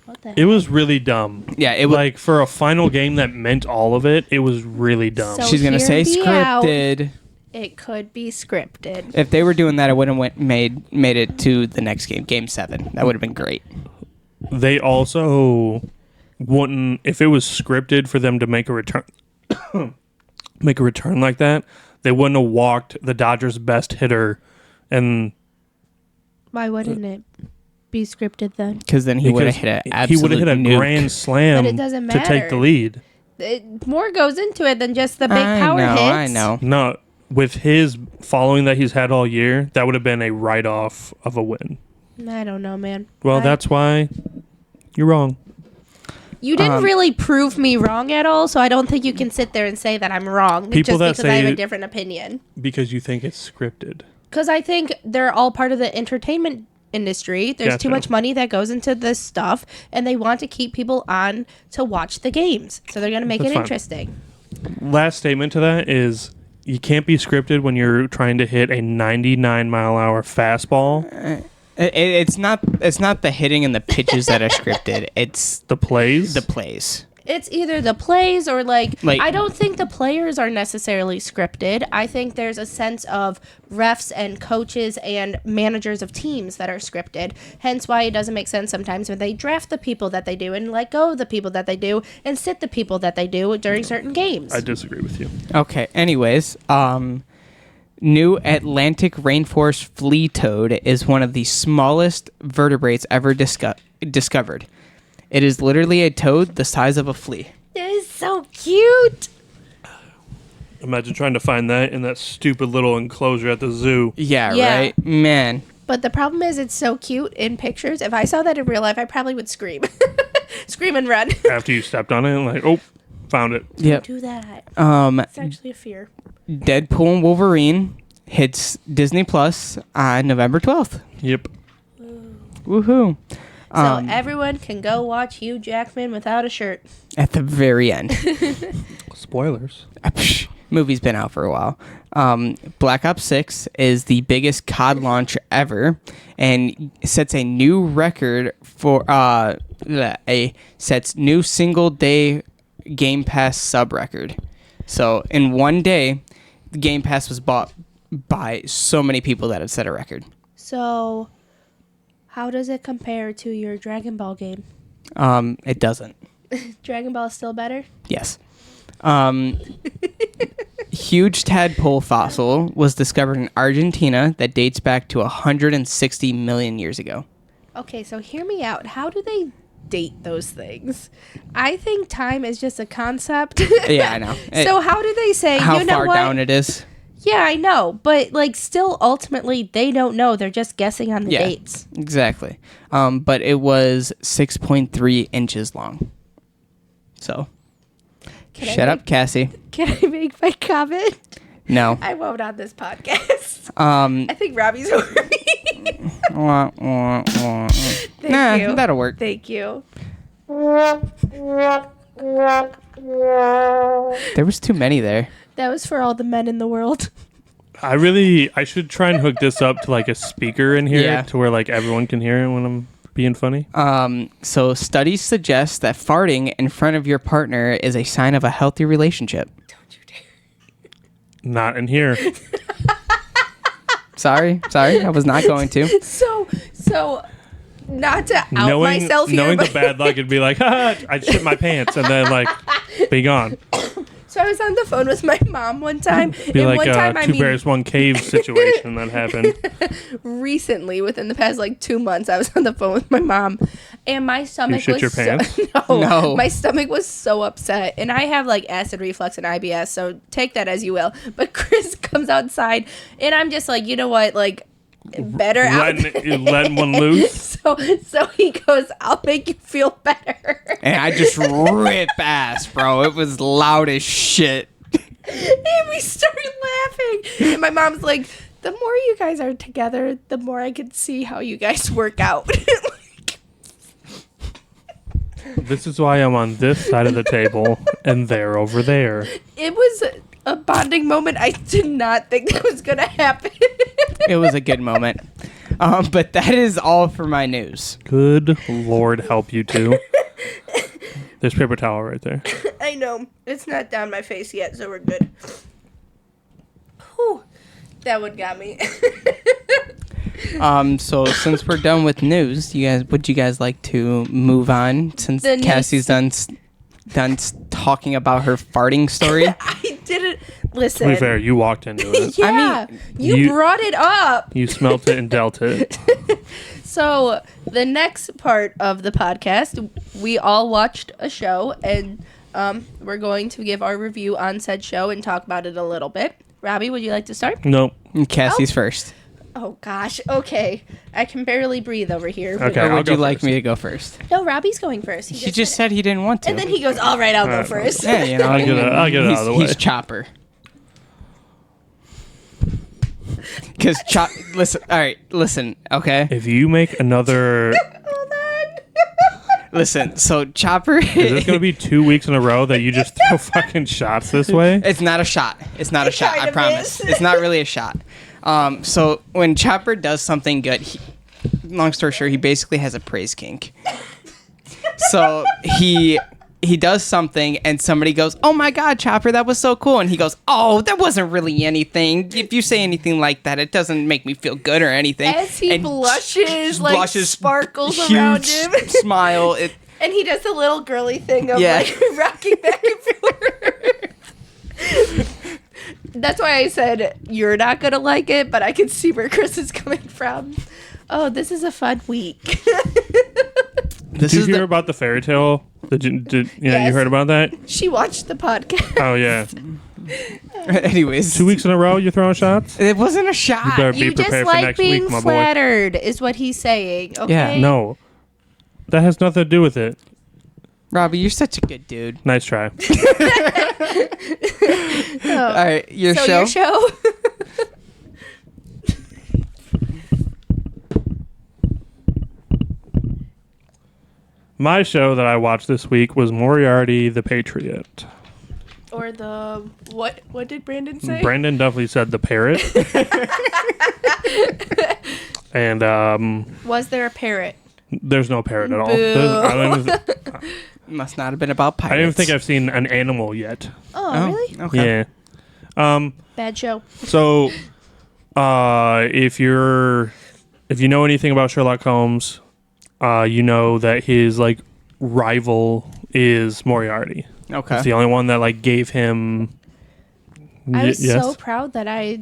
What the It was really dumb. Yeah, it was. Like for a final game that meant all of it, it was really dumb. So- She's going to hear say me out. scripted. It could be scripted. If they were doing that, I would have made it to the next game, Game 7. That would have been great. They also wouldn't, if it was scripted for them to make a return like that, they wouldn't have walked the Dodgers' best hitter, and Why wouldn't it be scripted then? Because then he would have because hit an he absolute would have hit a nuke. grand slam But it doesn't to take the matter. lead. More goes into it than just the big power hits. I know. No, with his following that he's had all year, that would have been a write-off of a win. I don't know, man. Well, I- that's why you're wrong. You didn't really prove me wrong at all, so I don't think you can sit there and say that I'm wrong People just that because I have say- a different opinion. Because you think it's scripted. Because I think they're all part of the entertainment industry. There's too Gotcha. much money that goes into this stuff, and they want to keep people on to watch the games. So they're going to make That's it fine. interesting. Last statement to that is you can't be scripted when you're trying to hit a 99-mile-an-hour fastball. It's not the hitting and the pitches that are scripted. It's The plays. the plays. It's either the plays or Like- I don't think the players are necessarily scripted. I think there's a sense of refs and coaches and managers of teams that are scripted. Hence why it doesn't make sense sometimes when they draft the people that they do and let go of the people that they do and sit the people that they do during certain games. I disagree with you. Okay. Anyways, new Atlantic rainforest flea toad is one of the smallest vertebrates ever discovered. It is literally a toad the size of a flea. It is so cute. Imagine trying to find that in that stupid little enclosure at the zoo. Yeah. Yeah. Right, man. But the problem is it's so cute in pictures. If I saw that in real life, I probably would scream. Scream and run. After you stepped on it, like, oh, found it. Yep. Do that. It's actually a fear. Deadpool and Wolverine hits Disney Plus on November 12th. Yep. Woohoo! So everyone can go watch Hugh Jackman without a shirt. At the very end. Spoilers. Movie's been out for a while. Black Ops 6 is the biggest COD launch ever and sets a new record for sets new single day Game Pass sub record. So in one day, the Game Pass was bought by so many people that have set a record. So, how does it compare to your Dragon Ball game? It doesn't. Dragon Ball is still better? Yes. Huge tadpole fossil was discovered in Argentina that dates back to 160 million years ago. Okay, so hear me out. How do they date those things? I think time is just a concept. Yeah, I know. So how do they say, how you know far what? down it is? Yeah, I know. But, like, still, ultimately, they don't know. They're just guessing on the dates. Exactly. But it was 6.3 inches long. So, shut up, Cassie. Can I make my comment? No. I won't on this podcast. I think Robbie's over me. Thank you. That'll work. Thank you. There was too many there. That was for all the men in the world. I should try and hook this up to like a speaker in here to where like everyone can hear it when I'm being funny. So studies suggest that farting in front of your partner is a sign of a healthy relationship. Don't you dare. Not in here. Sorry, I was not going to. So not to out myself here, knowing but the bad luck, it'd be like, ha, I shit my pants, and then like be gone. So I was on the phone with my mom one time. Be and like one time, Two Bears, One Cave situation that happened. Recently, within the past like 2 months, I was on the phone with my mom, and my stomach shit your pants? No. My stomach was so upset, and I have like acid reflux and IBS, so take that as you will. But Chris comes outside, and I'm just like, you know what, like, better letting one loose. So he goes, I'll make you feel better. And I just rip ass, bro. It was loud as shit. And we started laughing. And my mom's like, the more you guys are together, the more I can see how you guys work out. This is why I'm on this side of the table and they're over there. It was a bonding moment. I did not think that was going to happen. It was a good moment. But that is all for my news. Good Lord help you two. There's paper towel right there. I know. It's not down my face yet, so we're good. Whew. That one got me. So since we're done with news, would you guys like to move on since Cassie's done talking about her farting story? I didn't listen. To be fair, you walked into it. Yeah, I mean, you brought it up. You smelt it and dealt it. So the next part of the podcast, we all watched a show, and we're going to give our review on said show and talk about it a little bit. Robbie, would you like to start? Nope. Cassie's first. Oh gosh. Okay, I can barely breathe over here. Okay. Or I'll would go you like first. me to go first? No, Robbie's going first. He just said he didn't want to. And then he goes, "All right, I'll go first." Yeah, you know, I'll get it out of the way. He's Chopper. Because listen, all right, listen, okay. If you make another, Hold on. Listen, so Chopper. is this gonna be 2 weeks in a row that you just throw fucking shots this way? It's not a shot. It's not a shot. I kinda promise. is. It's not really a shot. So when Chopper does something good, long story short, he basically has a praise kink. So he does something and somebody goes, "Oh my God, Chopper, that was so cool," and he goes, "Oh, that wasn't really anything. If you say anything like that, it doesn't make me feel good or anything." As he And blushes, like blushes, sparkles huge around him. smile. And he does the little girly thing of Yeah. like rocking back and forth. That's why I said you're not gonna like it, but I can see where Chris is coming from. Oh, this is a fun week. This Did is you hear about the fairy tale? You Yes. heard about that? She watched the podcast. Oh yeah. Anyways, 2 weeks in a row you're throwing shots? it wasn't a shot. You better be You just prepared for like next being week, my boy. flattered, is what he's saying. Okay. Yeah. No. That has nothing to do with it. Robbie, you're such a good dude. Nice try. Oh. All right, your So show. your show. My show that I watched this week was Moriarty the Patriot. Or the what? What did Brandon say? Brandon definitely said the parrot. And Was there a parrot? there's no parrot at all. Boo. Must not have been about pirates. I don't even think I've seen an animal yet. Oh, really? Okay. Yeah. Bad show. So If you know anything about Sherlock Holmes, you know that his like rival is Moriarty. Okay. It's the only one that like gave him. I was yes? so proud that I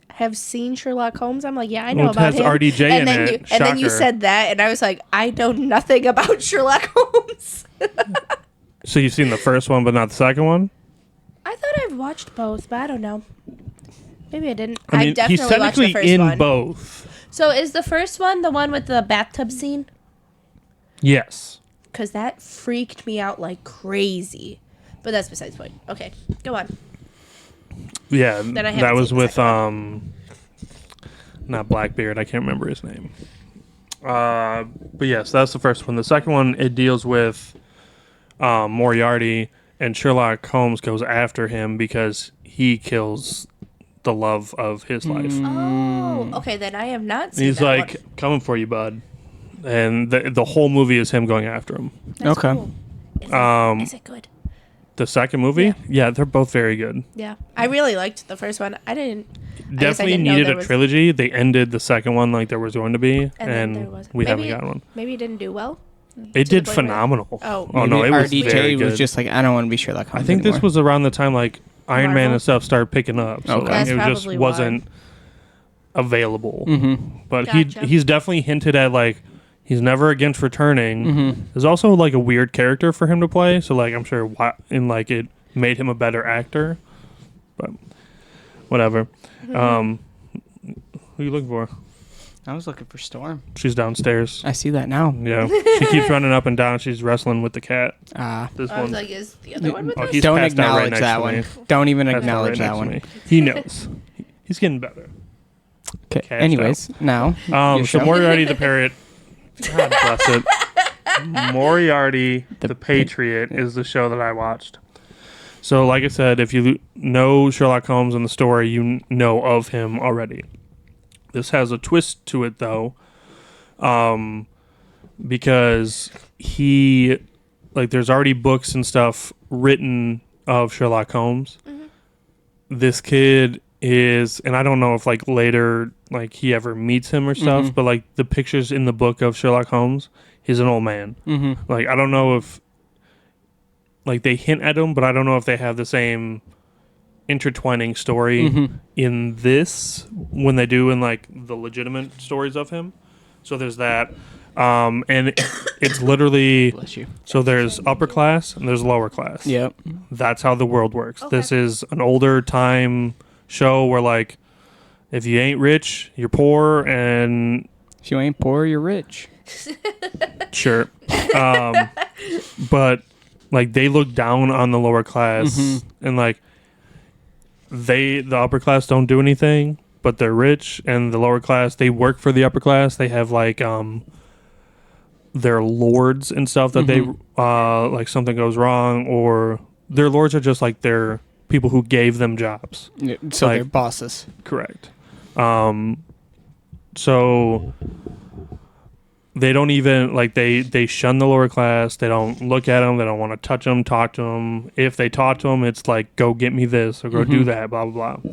have seen Sherlock Holmes. I'm like, yeah, I know Well, it about has him. RDJ and in then it. and then you Shocker. said that, and I was like, I know nothing about Sherlock Holmes. So you've seen the first one, but not the second one? I thought I've watched both, but I don't know. Maybe I didn't. I mean, definitely he's watched the technically first in one. both. So is the first one the one with the bathtub scene? Yes. Because that freaked me out like crazy. But that's besides the point. Okay, go on. Yeah, I haven't that was seen the with second not Blackbeard. I can't remember his name. But yes, that's the first one. The second one, it deals with Moriarty, and Sherlock Holmes goes after him because he kills the love of his life. Oh, okay. Then I have not seen He's that like, one. coming for you, bud. And the whole movie is him going after him. That's Okay. cool. Is it good? The second movie? Yeah, they're both very good. Yeah. I really liked the first one. I guess I Definitely didn't know needed there a was- trilogy. They ended the second one like there was going to be, And then there wasn't. we haven't Maybe gotten one. Maybe it didn't do well. It the did point where- phenomenal. Oh. no, it was RDJ very good. was just like, I don't want to be Sherlock Holmes I think this anymore. was around the time like Iron Man Marvel? and stuff started picking up. So Okay. like, That's it just probably why. wasn't available. Mm-hmm. But Gotcha. he's definitely hinted at like he's never against returning. Mm-hmm. There's also like a weird character for him to play, so like I'm sure it made him a better actor. But whatever. Mm-hmm. Who are you looking for? I was looking for Storm. She's downstairs. I see that now. Yeah, she keeps running up and down. She's wrestling with the cat. This I was one. like, is the other one with Oh, us? he's Don't passed out right acknowledge next that to one. me. Don't even Passed out acknowledge right that next to one. me. He knows. He's getting better. Okay. Cashed Anyways, now. your So show. Moriarty the Parrot. God bless it. Moriarty the Patriot is the show that I watched. So, like I said, if you know Sherlock Holmes and the story, you know of him already. This has a twist to it, though, because there's already books and stuff written of Sherlock Holmes. Mm-hmm. This kid is, and I don't know if like later like he ever meets him or stuff, Mhm. but like the pictures in the book of Sherlock Holmes, he's an old man. Mm-hmm. Like I don't know if like they hint at him, but I don't know if they have the same intertwining story Mhm. in this when they do in like the legitimate stories of him. So there's that. And it's literally Bless you. so there's upper class and there's lower class. Yep. That's how the world works. Okay. This is an older time show where like if you ain't rich, you're poor, and If you ain't poor, you're rich. sure. But like they look down on the lower class Mhm. and like the upper class don't do anything, but they're rich, and the lower class, they work for the upper class. They have like their lords and stuff that they like something goes wrong, or their lords are just like their people who gave them jobs. Yeah, so Like- they're bosses. Correct. So they don't even like they shun the lower class. They don't look at them. They don't want to touch them, talk to them. If they talk to them, it's like go get me this or go do that. Blah blah blah.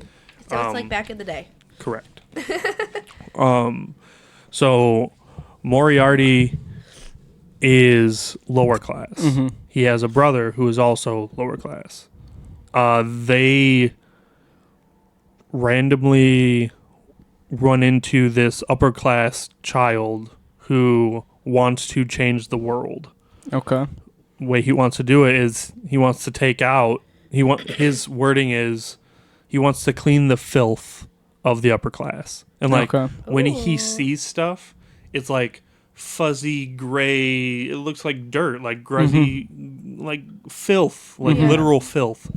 So it's like back in the day. Correct. So Moriarty is lower class. He has a brother who is also lower class. They randomly run into this upper class child who wants to change the world. Okay. The way he wants to do it is he wants to take out his wording is he wants to clean the filth of the upper class. And like Okay. when he sees stuff, it's like fuzzy gray, it looks like dirt, like gruzzy, like filth, like Yeah. literal filth.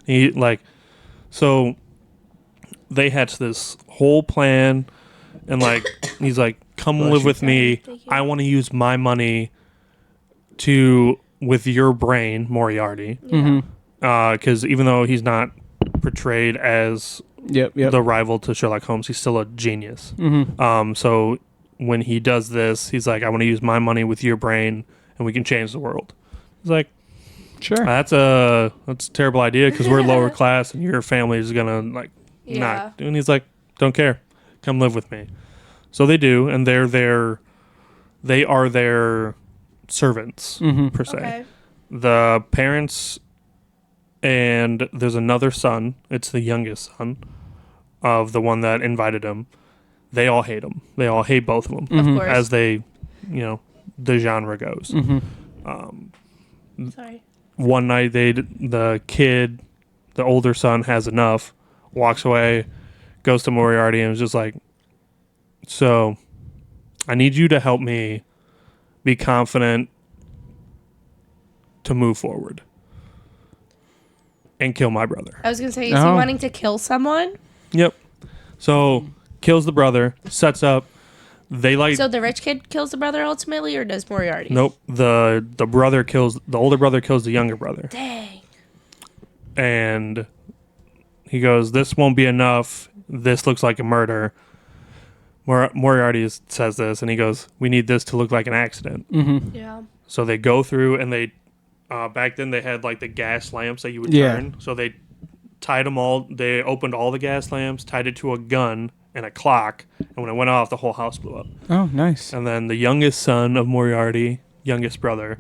He like so they hatch this whole plan, and like he's like, come live with me. Thank you. I want to use my money with your brain, Moriarty. Because even though he's not portrayed as Yep. the rival to Sherlock Holmes, he's still a genius. So when he does this, he's like, I want to use my money with your brain, and we can change the world. He's like, Sure. that's a terrible idea because we're lower class, and your family is gonna like Yeah. not. And he's like, don't care. come live with me. So they do, and they are their servants per se. Okay. The parents, and there's another son. It's the youngest son of the one that invited him. They all hate him. They all hate both of them. Of course. As they, the genre goes. Sorry. One night, the kid, the older son, has enough, walks away, goes to Moriarty, and is just like, so, I need you to help me be confident to move forward and kill my brother. I was gonna say, is he wanting to kill someone? Yep. So kills the brother, sets up. So the rich kid kills the brother ultimately, or does Moriarty? Nope. The brother kills the older brother, kills the younger brother. Dang. And he goes, "This won't be enough. This looks like a murder." Moriarty says this, and he goes, "We need this to look like an accident." Yeah. So they go through, and they back then they had like the gas lamps that you would turn. So they tied them all. They opened all the gas lamps, tied it to a gun and a clock, and when it went off, the whole house blew up. Oh, nice. And then the youngest son of Moriarty, youngest brother,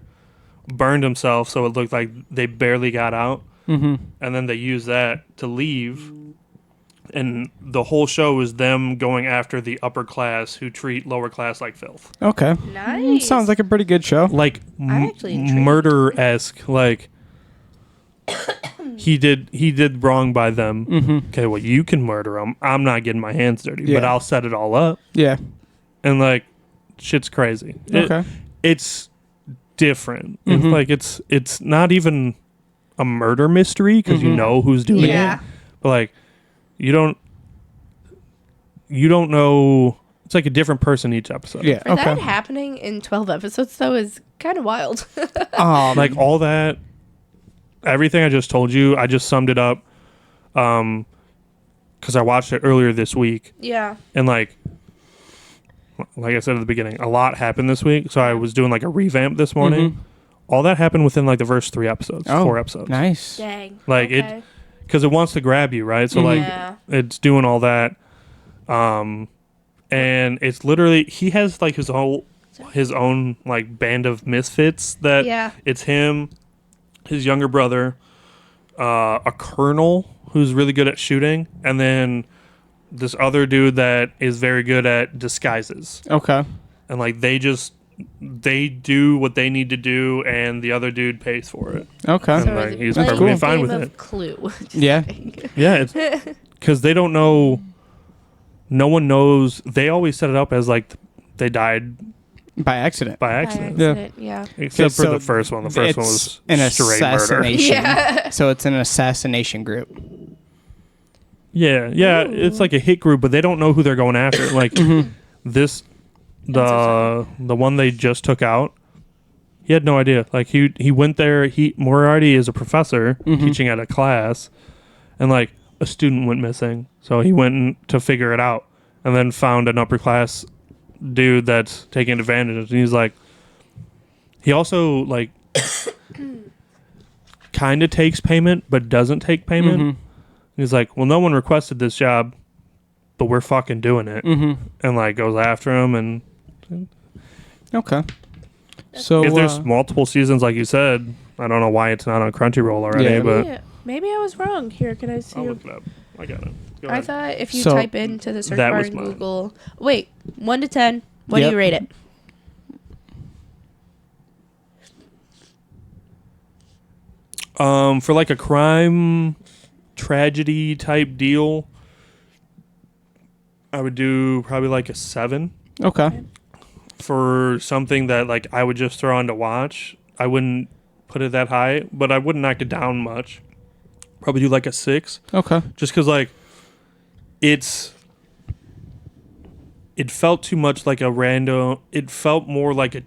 burned himself, so it looked like they barely got out. And then they used that to leave. And the whole show is them going after the upper class who treat lower class like filth. Okay. Nice. Sounds like a pretty good show. Like actually intrigued. murder-esque. Like he did wrong by them. Okay, well, you can murder them. I'm not getting my hands dirty, but I'll set it all up. Yeah. And like, shit's crazy. Okay. It's different. It's not even a murder mystery because you know who's doing it. But like, you don't know. It's like a different person each episode. Yeah. For that happening in 12 episodes, though, is kind of wild. Like all that, everything I just told you, I just summed it up because I watched it earlier this week. Yeah. And like I said at the beginning, a lot happened this week. So I was doing like a revamp this morning. All that happened within like the first 4 episodes. Nice. Dang. Like okay. because it wants to grab you, right? So like it's doing all that, and it's literally he has like his own like band of misfits that it's him, his younger brother, a colonel who's really good at shooting, and then this other dude that is very good at disguises. Okay. And like they do what they need to do, and the other dude pays for it. Okay. And, like, he's perfectly fine with it. Clue. Yeah. Yeah, it's because they don't know. No one knows. They always set it up as like they died by accident. Yeah. Except for the first one. The first one was an straight murder. assassination. Yeah. So it's an assassination group. Yeah. Ooh. It's like a hit group, but they don't know who they're going after. Like this, the one they just took out. He had no idea. Like he went there. Moriarty is a professor teaching at a class, and like a student went missing. So he went to figure it out, and then found an upper class dude that's taking advantage. And he's like, he also like kind of takes payment, but doesn't take payment. He's like, well, no one requested this job, but we're fucking doing it, and like goes after him. And okay. So if there's multiple seasons, like you said, I don't know why it's not on Crunchyroll already, but maybe I was wrong. Here, can I see? I'll look it up. I got it. I thought if you type into the search bar in Google, wait, 1 to 10, what do you rate it? For like a crime tragedy type deal, I would do probably like a 7. Okay. For something that like I would just throw on to watch, I wouldn't put it that high, but I wouldn't knock it down much. Probably do like a 6. Okay. Just because like it felt too much like a random. It felt more like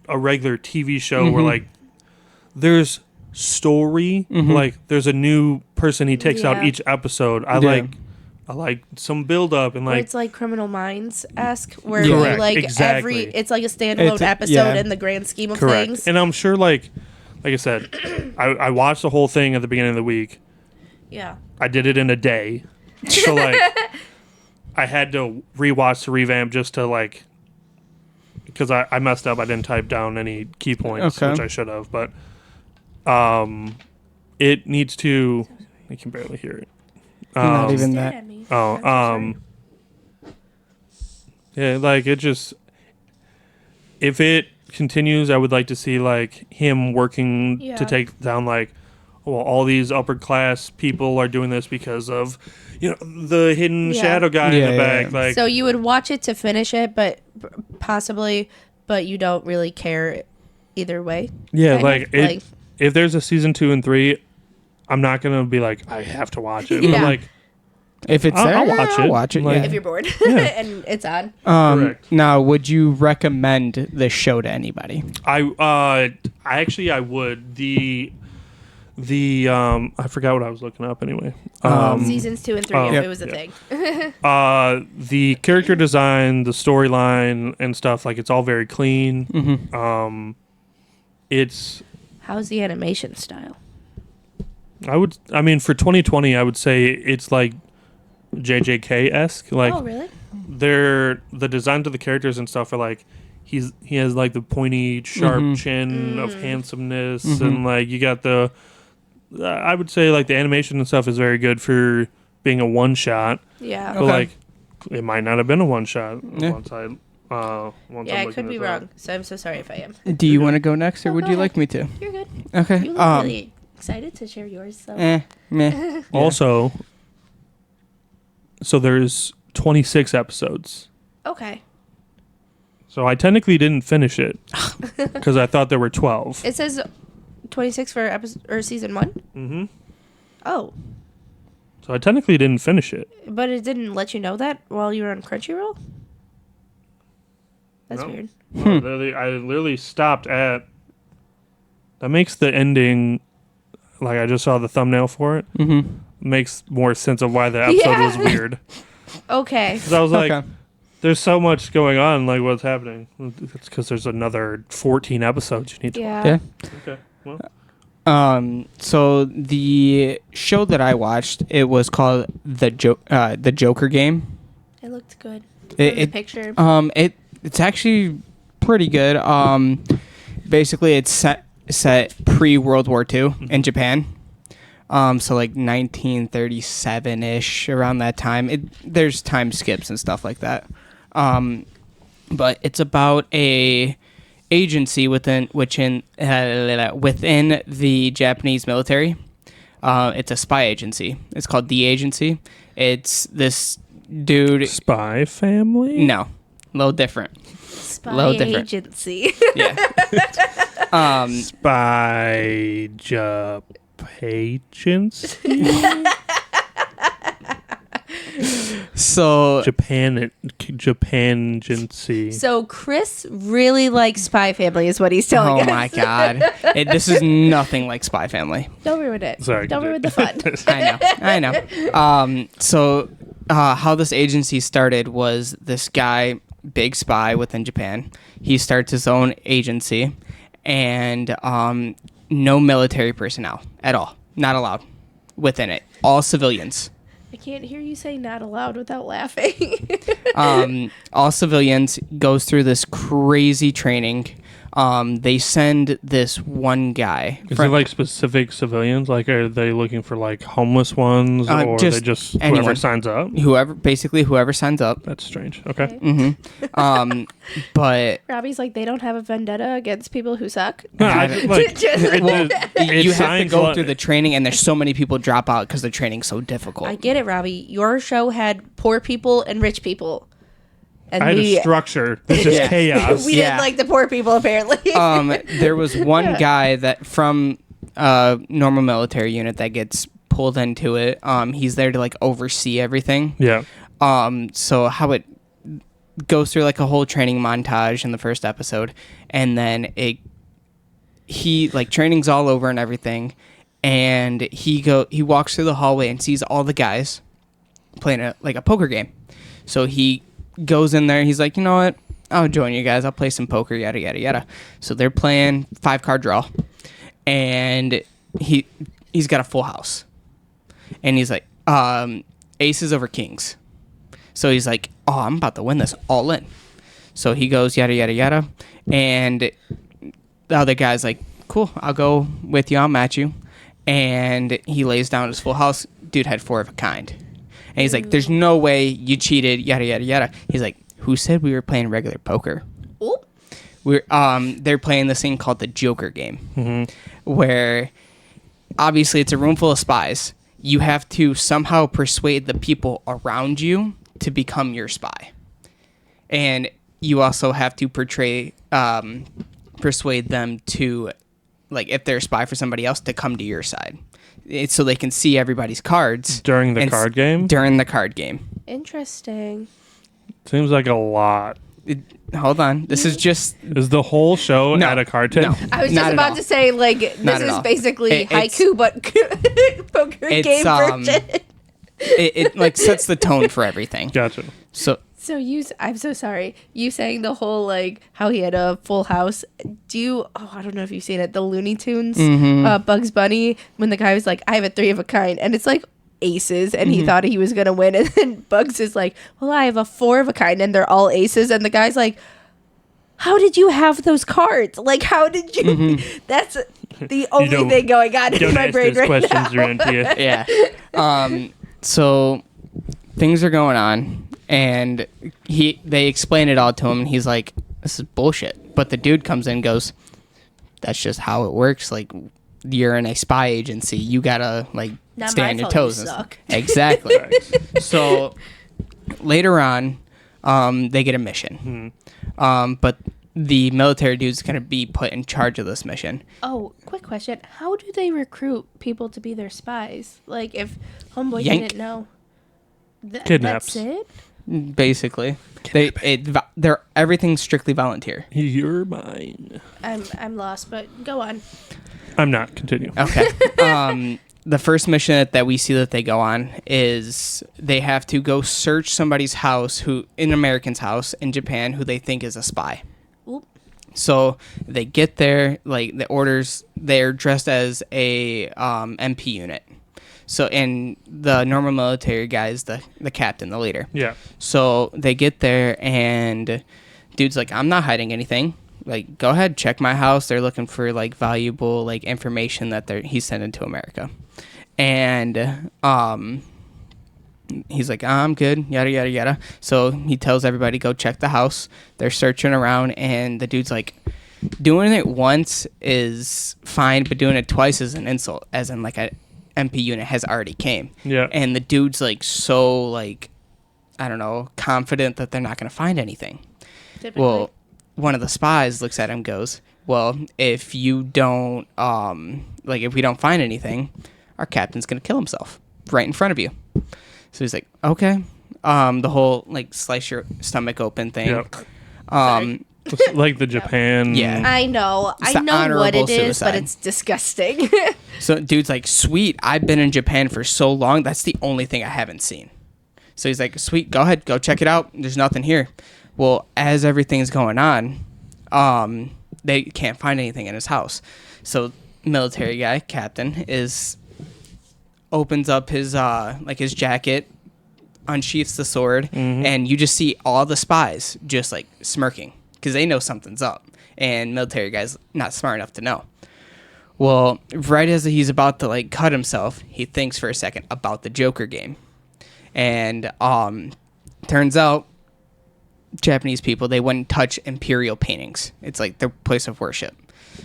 a regular TV show where like there's story, like there's a new person he takes out each episode. I like some build up and like it's like Criminal Minds-esque where Correct, like exactly. it's like a standalone episode in the grand scheme of things. And I'm sure like I said, I watched the whole thing at the beginning of the week. Yeah. I did it in a day. So like I had to rewatch the revamp just to like, because I messed up. I didn't type down any key points, Okay. which I should have. But it needs to. I can barely hear it. Not even Stared that. at me. Oh, I'm so sorry. yeah, like it just. If it continues, I would like to see like him working Yeah. to take down like, well, all these upper class people are doing this because of, the hidden Yeah. shadow guy in the back. Yeah. Like, So you would watch it to finish it, but possibly, but you don't really care either way. yeah, kind of, like- if there's a season 2 and 3, I'm not gonna be like I have to watch it. Yeah. But like, If it's I'll there, watch it. I'll watch it. Like- Yeah. If you're bored and it's on. Correct. Now, would you recommend this show to anybody? I would I forgot what I was looking up anyway. Seasons 2 and 3, oh. if Yep. it was a thing. The character design, the storyline, and stuff, like it's all very clean. Mm-hmm. It's How's the animation style? for 2020, I would say it's like JJK-esque. Like Oh, really? the designs of the characters and stuff are like he has like the pointy, sharp chin of handsomeness, and like you got the. I would say like the animation and stuff is very good for being a one shot. Yeah. But like, it might not have been a one shot Yeah. once Yeah, I'm I could looking be this up. wrong. So I'm so sorry if I am. Do you want to go next, or No, would go you ahead. like me to? You're good. Okay. You look really excited to share yours. So. Meh. Also, so there's 26 episodes. Okay. So I technically didn't finish it because I thought there were 12. It says 26 for episode or season 1. Mm-hmm. Oh, So I technically didn't finish it. but it didn't let you know that while you were on Crunchyroll. That's No. weird. I literally stopped at. That makes the ending, like I just saw the thumbnail for it, Mm-hmm. makes more sense of why the episode Yeah. was weird. Okay. Because I was like, Okay. there's so much going on, like what's happening. It's because there's another 14 episodes you need to Yeah. Yeah. Okay. Well, So the show that I watched, it was called the Joker Game. It looked good. It- From the it- picture. It's actually pretty good. Basically, it's set pre-World War II in Japan. So like 1937 ish, around that time. There's time skips and stuff like that. But it's about a agency within the Japanese military. It's a spy agency. It's called the Agency. It's this dude. Spy Family? No, a little different. Spy little different. agency. Yeah. Spy Agency? So Japan Agency. So Chris really likes Spy Family, is what he's telling oh us. my god, this is nothing like Spy Family. Don't ruin it. Sorry, Don't ruin the continue. fun. I know. So how this agency started was this guy, big spy within Japan. He starts his own agency, and no military personnel at all, not allowed within it. All civilians. I can't hear you say not allowed without laughing. All civilians, goes through this crazy training. They send this one guy. Is it like specific civilians? Like, are they looking for like homeless ones, or just they just whoever anyone. signs up? whoever signs up. That's strange. Okay. But Robbie's like, they don't have a vendetta against people who suck. No, I just, like, Well, you have to signs go like- through the training, and there's so many people drop out because the training's so difficult. I get it, Robbie. Your show had poor people and rich people. And I had a structure. This is chaos. we Yeah. didn't like the poor people, apparently. There was one guy that from normal military unit that gets pulled into it. He's there to like oversee everything. Yeah. So how it goes through like a whole training montage in the first episode, and then he like training's all over and everything, and he walks through the hallway and sees all the guys playing a poker game. So he goes in there. He's like, you know what? I'll join you guys. I'll play some poker. Yada yada yada. So they're playing 5-card draw, and he's got a full house, and he's like, aces over kings. So he's like, oh, I'm about to win this all in. So he goes yada yada yada, and the other guy's like, cool, I'll go with you, I'll match you. And he lays down his full house. Dude had 4 of a kind. And he's like, there's no way you cheated, yada yada yada. He's like, who said we were playing regular poker? Oh. They're playing this thing called the Joker game, where obviously it's a room full of spies. You have to somehow persuade the people around you to become your spy. And you also have to persuade them to, like, if they're a spy for somebody else, to come to your side. It's so they can see everybody's cards. During the card game? During the card game. Interesting. Seems like a lot. Hold on. This is just... Is the whole show at a card table? No. I was Not just at about all. to say, like, this is basically haiku, but poker game version. It like sets the tone for everything. Gotcha. So I'm so sorry. You saying the whole, like, how he had a full house. I don't know if you've seen it, the Looney Tunes, Bugs Bunny, when the guy was like, I have a 3 of a kind, and it's like aces, and he thought he was going to win, and then Bugs is like, well, I have a 4 of a kind, and they're all aces, and the guy's like, how did you have those cards? Like, how did you... That's the only thing going on in my brain right now. You're into it. yeah. So things are going on, and they explain it all to him, and he's like, this is bullshit. But the dude comes in and goes, that's just how it works. Like, you're in a spy agency. You gotta, like, Not stay my on your fault, toes. you suck. Exactly. So later on, they get a mission. But the military dude's going to be put in charge of this mission. Oh, quick question. How do they recruit people to be their spies? Like, if Homeboy Yank. didn't know. Kidnaps. That's it? Basically. They're everything's strictly volunteer. You're mine. I'm lost, but go on. I'm not. Continue. Okay. The first mission that we see that they go on is they have to go search somebody's house, an American's house in Japan, who they think is a spy. Oop. So they get there, like, they're dressed as a MP unit. So, and the normal military guy is the captain, the leader. Yeah. So they get there, and dude's like, I'm not hiding anything. Like, go ahead, check my house. They're looking for, like, valuable, like, information that he's sending to America. And he's like, I'm good, yada, yada, yada. So he tells everybody, go check the house. They're searching around, and the dude's like, doing it once is fine, but doing it twice is an insult, as in, like, a MP unit has already came. Yeah. And the dude's, like, so, like, I don't know, confident that they're not going to find anything. Typically. Well, one of the spies looks at him and goes, well, if you don't, if we don't find anything, our captain's going to kill himself right in front of you. So he's like, okay. The whole, like, slice your stomach open thing. Yep. Sorry. Like the Japan. Yeah. I know. It's I the know what it honorable is, but suicide. it's disgusting. So dude's like, sweet, I've been in Japan for so long, that's the only thing I haven't seen. So he's like, sweet, go ahead, go check it out. There's nothing here. Well, as everything's going on, they can't find anything in his house. So military guy, captain, opens up his his jacket, unsheaths the sword, and you just see all the spies just, like, smirking because they know something's up, and military guy's not smart enough to know. Well, right as he's about to, like, cut himself, he thinks for a second about the Joker game, and turns out Japanese people, they wouldn't touch imperial paintings. It's like their place of worship.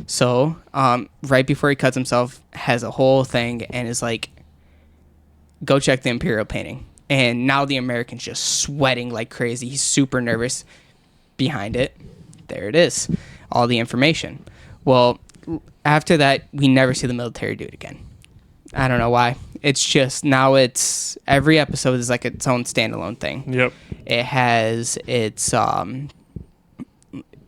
So right before he cuts himself, has a whole thing and is like, go check the imperial painting. And now the American's just sweating like crazy. He's super nervous. Behind it, there it is, all the information. Well, after that, we never see the military do it again. I don't know why. It's just, now it's, every episode is like its own standalone thing. Yep. It has its,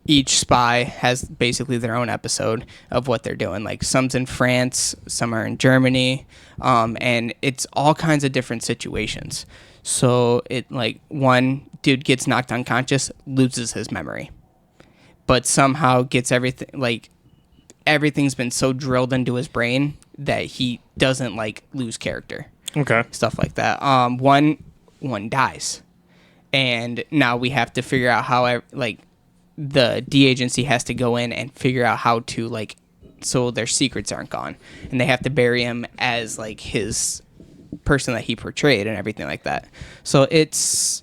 each spy has basically their own episode of what they're doing. Like, some's in France, some are in Germany, and it's all kinds of different situations. So it, like, one dude gets knocked unconscious, loses his memory, but somehow gets everything, like, everything's been so drilled into his brain that he doesn't, like, lose character. Okay. Stuff like that. One dies, and now we have to figure out how the D agency has to go in and figure out how to so their secrets aren't gone, and they have to bury him as his person that he portrayed and everything like that. So it's,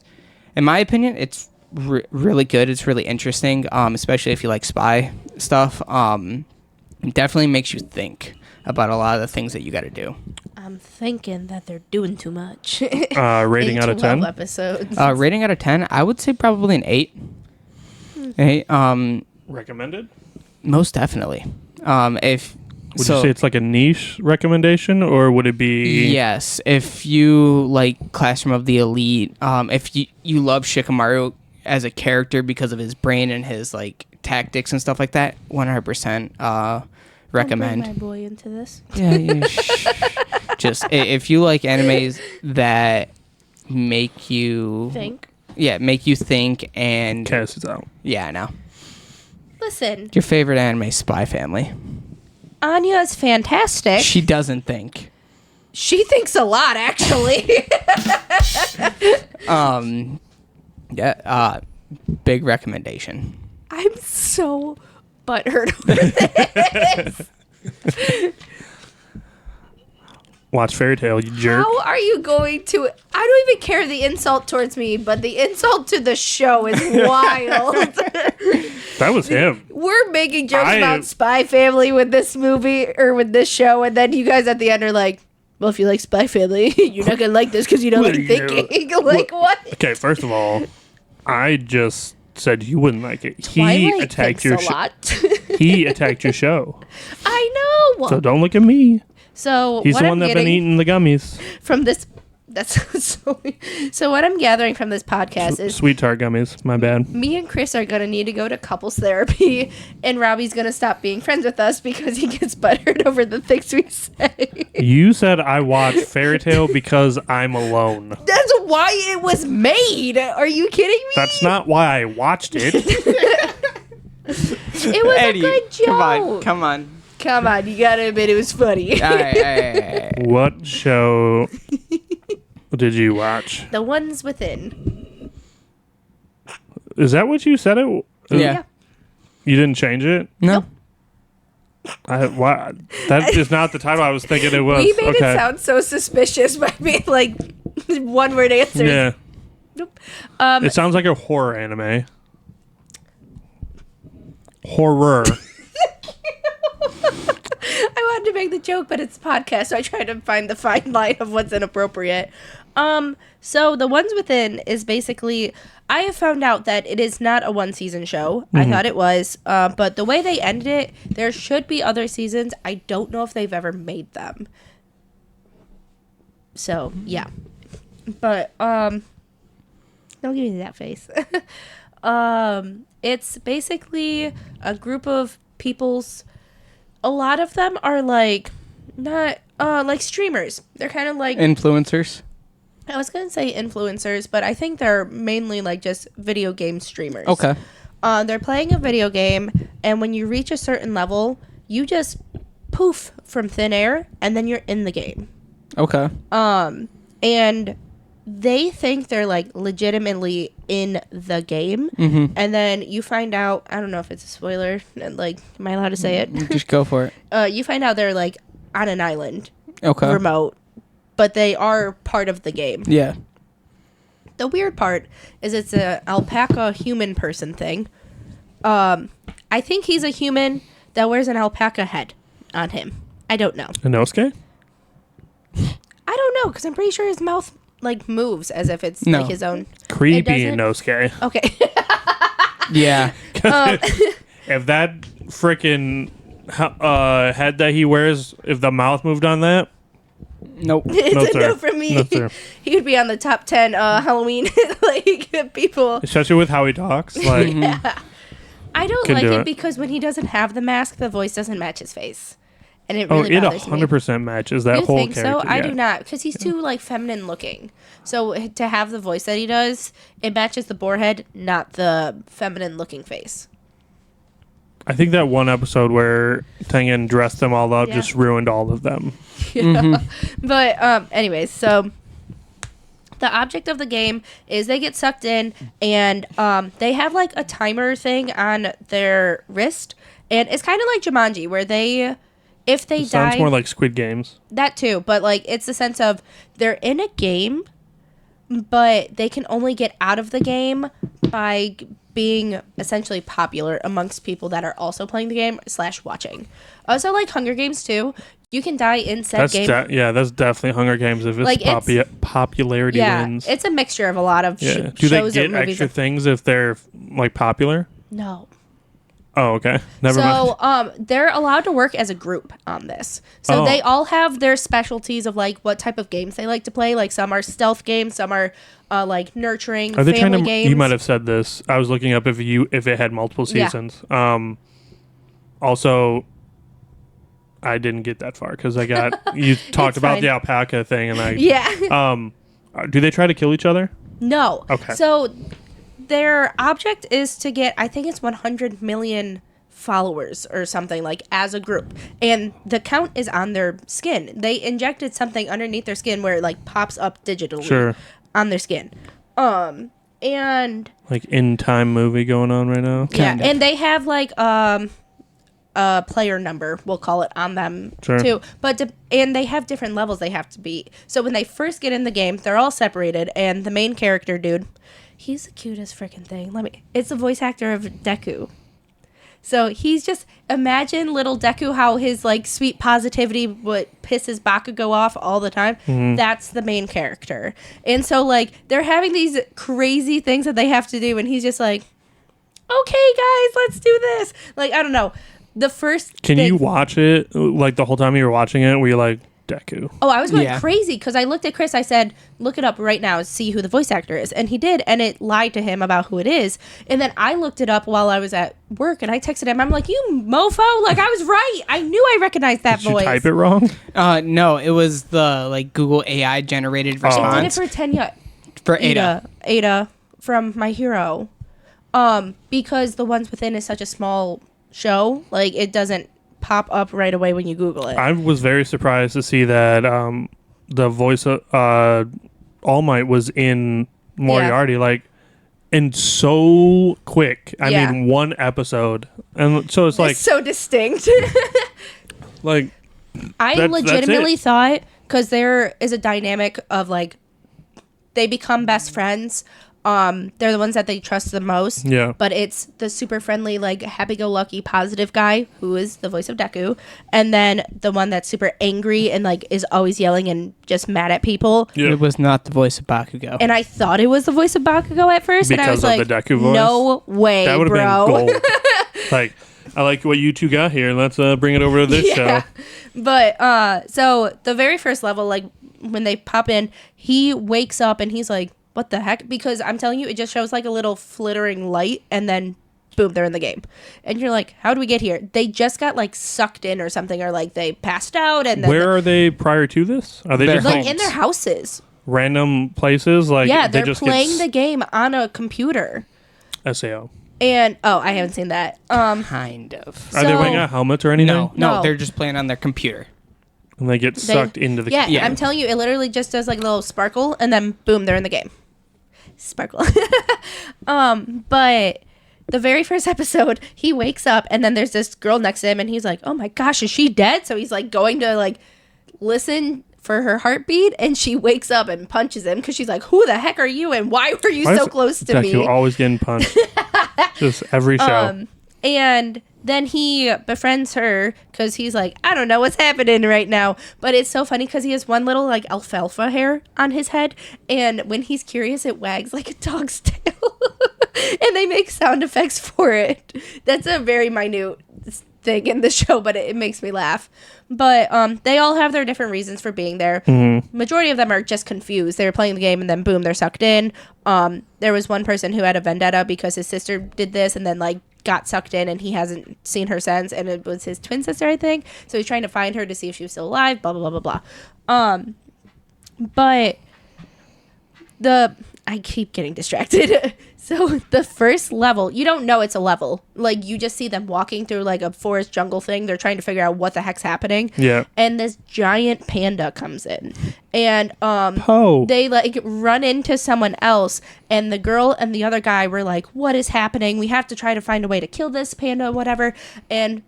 in my opinion, it's really good. It's really interesting, especially if you like spy stuff. It definitely makes you think about a lot of the things that you got to do. I'm thinking that they're doing too much. Rating out of 10? Episodes. Rating out of 10, I would say probably an 8. 8. Recommended? Most definitely. Would you say it's like a niche recommendation, or would it be... Yes. If you like Classroom of the Elite, if you love Shikamaru as a character because of his brain and his tactics and stuff like that, 100% recommend. Don't bring my boy into this. Yeah, just if you like animes that make you think. Yeah, make you think and... Cass is out. Yeah, I know. Listen. Your favorite anime, Spy Family. Anya is fantastic. She doesn't think. She thinks a lot, actually. Yeah, big recommendation. I'm so butthurt over this. Watch Fairy Tail, you jerk. How are you going to... I don't even care the insult towards me, but the insult to the show is wild. That was him. We're making jokes about Spy Family with this movie, or with this show, and then you guys at the end are like, well, if you like Spy Family, you're not going to like this because you don't like thinking. What? Okay, first of all, I just said you wouldn't like it. Twilight attacked your show. He attacked your show. I know. So don't look at me. So he's the one that's been eating the gummies from this. That's so. What I'm gathering from this podcast is sweet tart gummies. My bad. Me and Chris are gonna need to go to couples therapy, and Robbie's gonna stop being friends with us because he gets buttered over the things we say. You said I watch Fairy Tail because I'm alone. That's why it was made. Are you kidding me? That's not why I watched it. It was Eddie, a good joke. Come on. Come on, you gotta admit it was funny. All right. What show did you watch? The Ones Within. Is that what you said it? Yeah. You didn't change it? No. Why? That is not the title I was thinking it was. We made it sound so suspicious by being like one-word answers. Yeah. Nope. It sounds like a horror anime. Horror. I wanted to make the joke, but it's a podcast, so I tried to find the fine line of what's inappropriate. So The Ones Within is basically, I have found out that it is not a one-season show. Mm-hmm. I thought it was, but the way they ended it, there should be other seasons. I don't know if they've ever made them. So, yeah. But, don't give me that face. It's basically a group of people's... A lot of them are not streamers. They're kind of like influencers. I was gonna say influencers, but I think they're mainly just video game streamers. Okay. They're playing a video game, and when you reach a certain level, you just poof from thin air, and then you're in the game. Okay. And they think they're legitimately in the game, mm-hmm. and then you find out, I don't know if it's a spoiler, am I allowed to say it? Just go for it. You find out they're on an island, okay, remote, but they are part of the game. Yeah. The weird part is it's a alpaca human person thing. I think he's a human that wears an alpaca head on him. I don't know. Inosuke? I don't know, because I'm pretty sure his mouth moves as if it's his own. Creepy Inosuke. Okay. Yeah. If that freaking head that he wears, if the mouth moved on that, nope. It's a no from me. No, sir. He would be on the top 10 Halloween people. Especially with how he talks. Yeah. I don't like it it because when he doesn't have the mask, the voice doesn't match his face. And it really bothers me. It 100% matches that whole character. You think so? I do not, because he's too feminine looking. So to have the voice that he does, it matches the boar head, not the feminine looking face. I think that one episode where Tengen dressed them all up just ruined all of them. Yeah. Mm-hmm. But anyways, so The object of the game is they get sucked in, and they have like a timer thing on their wrist, and it's kind of like Jumanji, where if they die, sounds more like Squid Games. That too, but like it's the sense of they're in a game, but they can only get out of the game by being essentially popular amongst people that are also playing the game / watching. Also, like Hunger Games too. You can die in said game. That's definitely Hunger Games if it's Like, popularity wins. It's a mixture of a lot of Do shows they or get movies. extra things if they're like popular? No. Oh, okay. Never mind. So, they're allowed to work as a group on this. So they all have their specialties of like what type of games they like to play. Like some are stealth games, some are like nurturing Are they family games. You might have said this. I was looking up if it had multiple seasons. Yeah. Also, I didn't get that far because you talked about fine. the alpaca thing and Yeah. Do they try to kill each other? No. Okay. So their object is to get, I think it's 100 million followers or something, like as a group, and the count is on their skin. They injected something underneath their skin where it like pops up digitally on their skin. And like in time movie going on right now. Kinda. And they have like a player number, we'll call it, on them too. But and they have different levels they have to beat. So when they first get in the game, they're all separated, and the main character, dude, he's the cutest freaking thing. It's the voice actor of Deku. So he's just, imagine little Deku, how his like sweet positivity would piss his Bakugo off all the time. Mm-hmm. That's the main character. And so like they're having these crazy things that they have to do, and he's just like, okay guys, let's do this. Like, I don't know. Can you watch it like the whole time you were watching it? Were you like, Deku? Oh, I was going crazy because I looked at Chris. I said, look it up right now and see who the voice actor is. And he did. And it lied to him about who it is. And then I looked it up while I was at work, and I texted him. I'm like, you mofo. Like, I was right. I knew I recognized that voice. Did you type it wrong? No, it was the like Google AI generated response. It did it for Ada. Ada from My Hero. Because the ones within is such a small show. Like, it doesn't pop up right away when you Google it. I was very surprised to see that the voice of All Might was in Moriarty, like, and so quick. I mean, one episode, and so it's like so distinct. Like, I legitimately thought, because there is a dynamic of like they become best friends. They're the ones that they trust the most. Yeah. But it's the super friendly, like happy-go-lucky, positive guy who is the voice of Deku, and then the one that's super angry and like is always yelling and just mad at people. Yeah. It was not the voice of Bakugo. And I thought it was the voice of Bakugo at first, and I was like, the Deku voice? No way, that would have been gold. Like, I like what you two got here. Let's bring it over to this show. But so the very first level, like when they pop in, he wakes up and he's like, what the heck? Because I'm telling you, it just shows like a little flittering light, and then boom, they're in the game. And you're like, how do we get here? They just got like sucked in or something, or like they passed out. And then where are they prior to this? Are they just like in their houses? Random places? Like, yeah, they're just playing the game on a computer. SAO. And I haven't seen that. Kind of. Are they wearing a helmet or anything? No, they're just playing on their computer. And they get sucked into the game. Yeah, I'm telling you, it literally just does like a little sparkle, and then boom, they're in the game. Sparkle. But the very first episode, he wakes up, and then there's this girl next to him, and he's like, oh my gosh, is she dead? So he's like going to like listen for her heartbeat, and she wakes up and punches him because she's like, who the heck are you, and why were you so close to me? You're always getting punched. Just every show. And then he befriends her because he's like, I don't know what's happening right now. But it's so funny because he has one little like alfalfa hair on his head. And when he's curious, it wags like a dog's tail. And they make sound effects for it. That's a very minute thing in the show, but it makes me laugh. But they all have their different reasons for being there. Mm-hmm. Majority of them are just confused. They were playing the game and then boom, they're sucked in. There was one person who had a vendetta because his sister did this and then like got sucked in, and he hasn't seen her since, and it was his twin sister, I think. So he's trying to find her to see if she was still alive, blah blah blah blah blah. But I keep getting distracted. So the first level, you don't know it's a level. Like, you just see them walking through like a forest jungle thing. They're trying to figure out what the heck's happening. Yeah. And this giant panda comes in. And Oh. they like run into someone else, and the girl and the other guy were like, what is happening? We have to try to find a way to kill this panda, whatever. And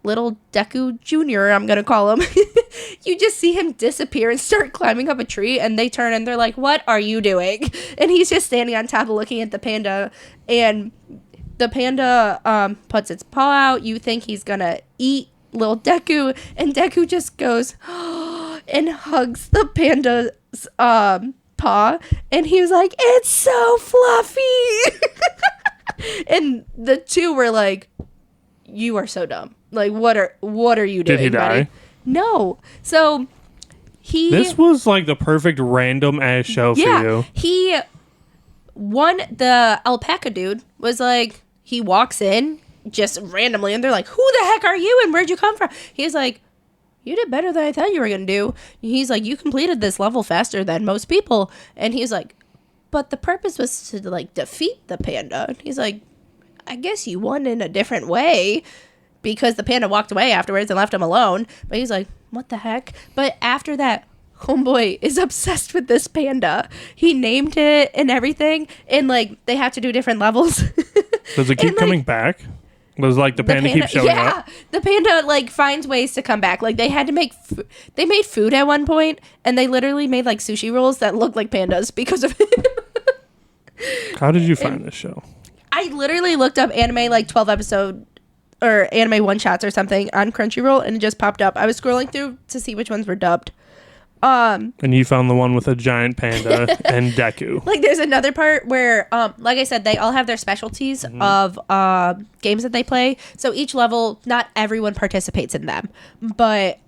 little Deku Jr., I'm gonna call him, you just see him disappear and start climbing up a tree, and they turn and they're like, what are you doing? And he's just standing on top looking at the panda, and the panda puts its paw out. You think he's gonna eat little Deku, and Deku just goes and hugs the panda's paw, and he was like, it's so fluffy. And the two were like, you are so dumb. Like, what are you doing? Did he die? Buddy? No. So This was like the perfect random ass show for you. The alpaca dude was like, he walks in just randomly, and they're like, who the heck are you and where'd you come from? He's like, you did better than I thought you were gonna do. He's like, you completed this level faster than most people. And he's like, but the purpose was to like defeat the panda. And he's like, I guess you won in a different way, because the panda walked away afterwards and left him alone. But he's like, what the heck? But after that, homeboy is obsessed with this panda. He named it and everything, and like they have to do different levels. Does it keep coming back? Does like the panda keep showing up? Yeah, the panda like finds ways to come back. Like they had to make they made food at one point, and they literally made like sushi rolls that looked like pandas because of it. How did you find this show? I literally looked up anime like 12 episode or anime one shots or something on Crunchyroll, and it just popped up. I was scrolling through to see which ones were dubbed. And you found the one with a giant panda and Deku. Like there's another part where, like I said, they all have their specialties of games that they play. So each level, not everyone participates in them, but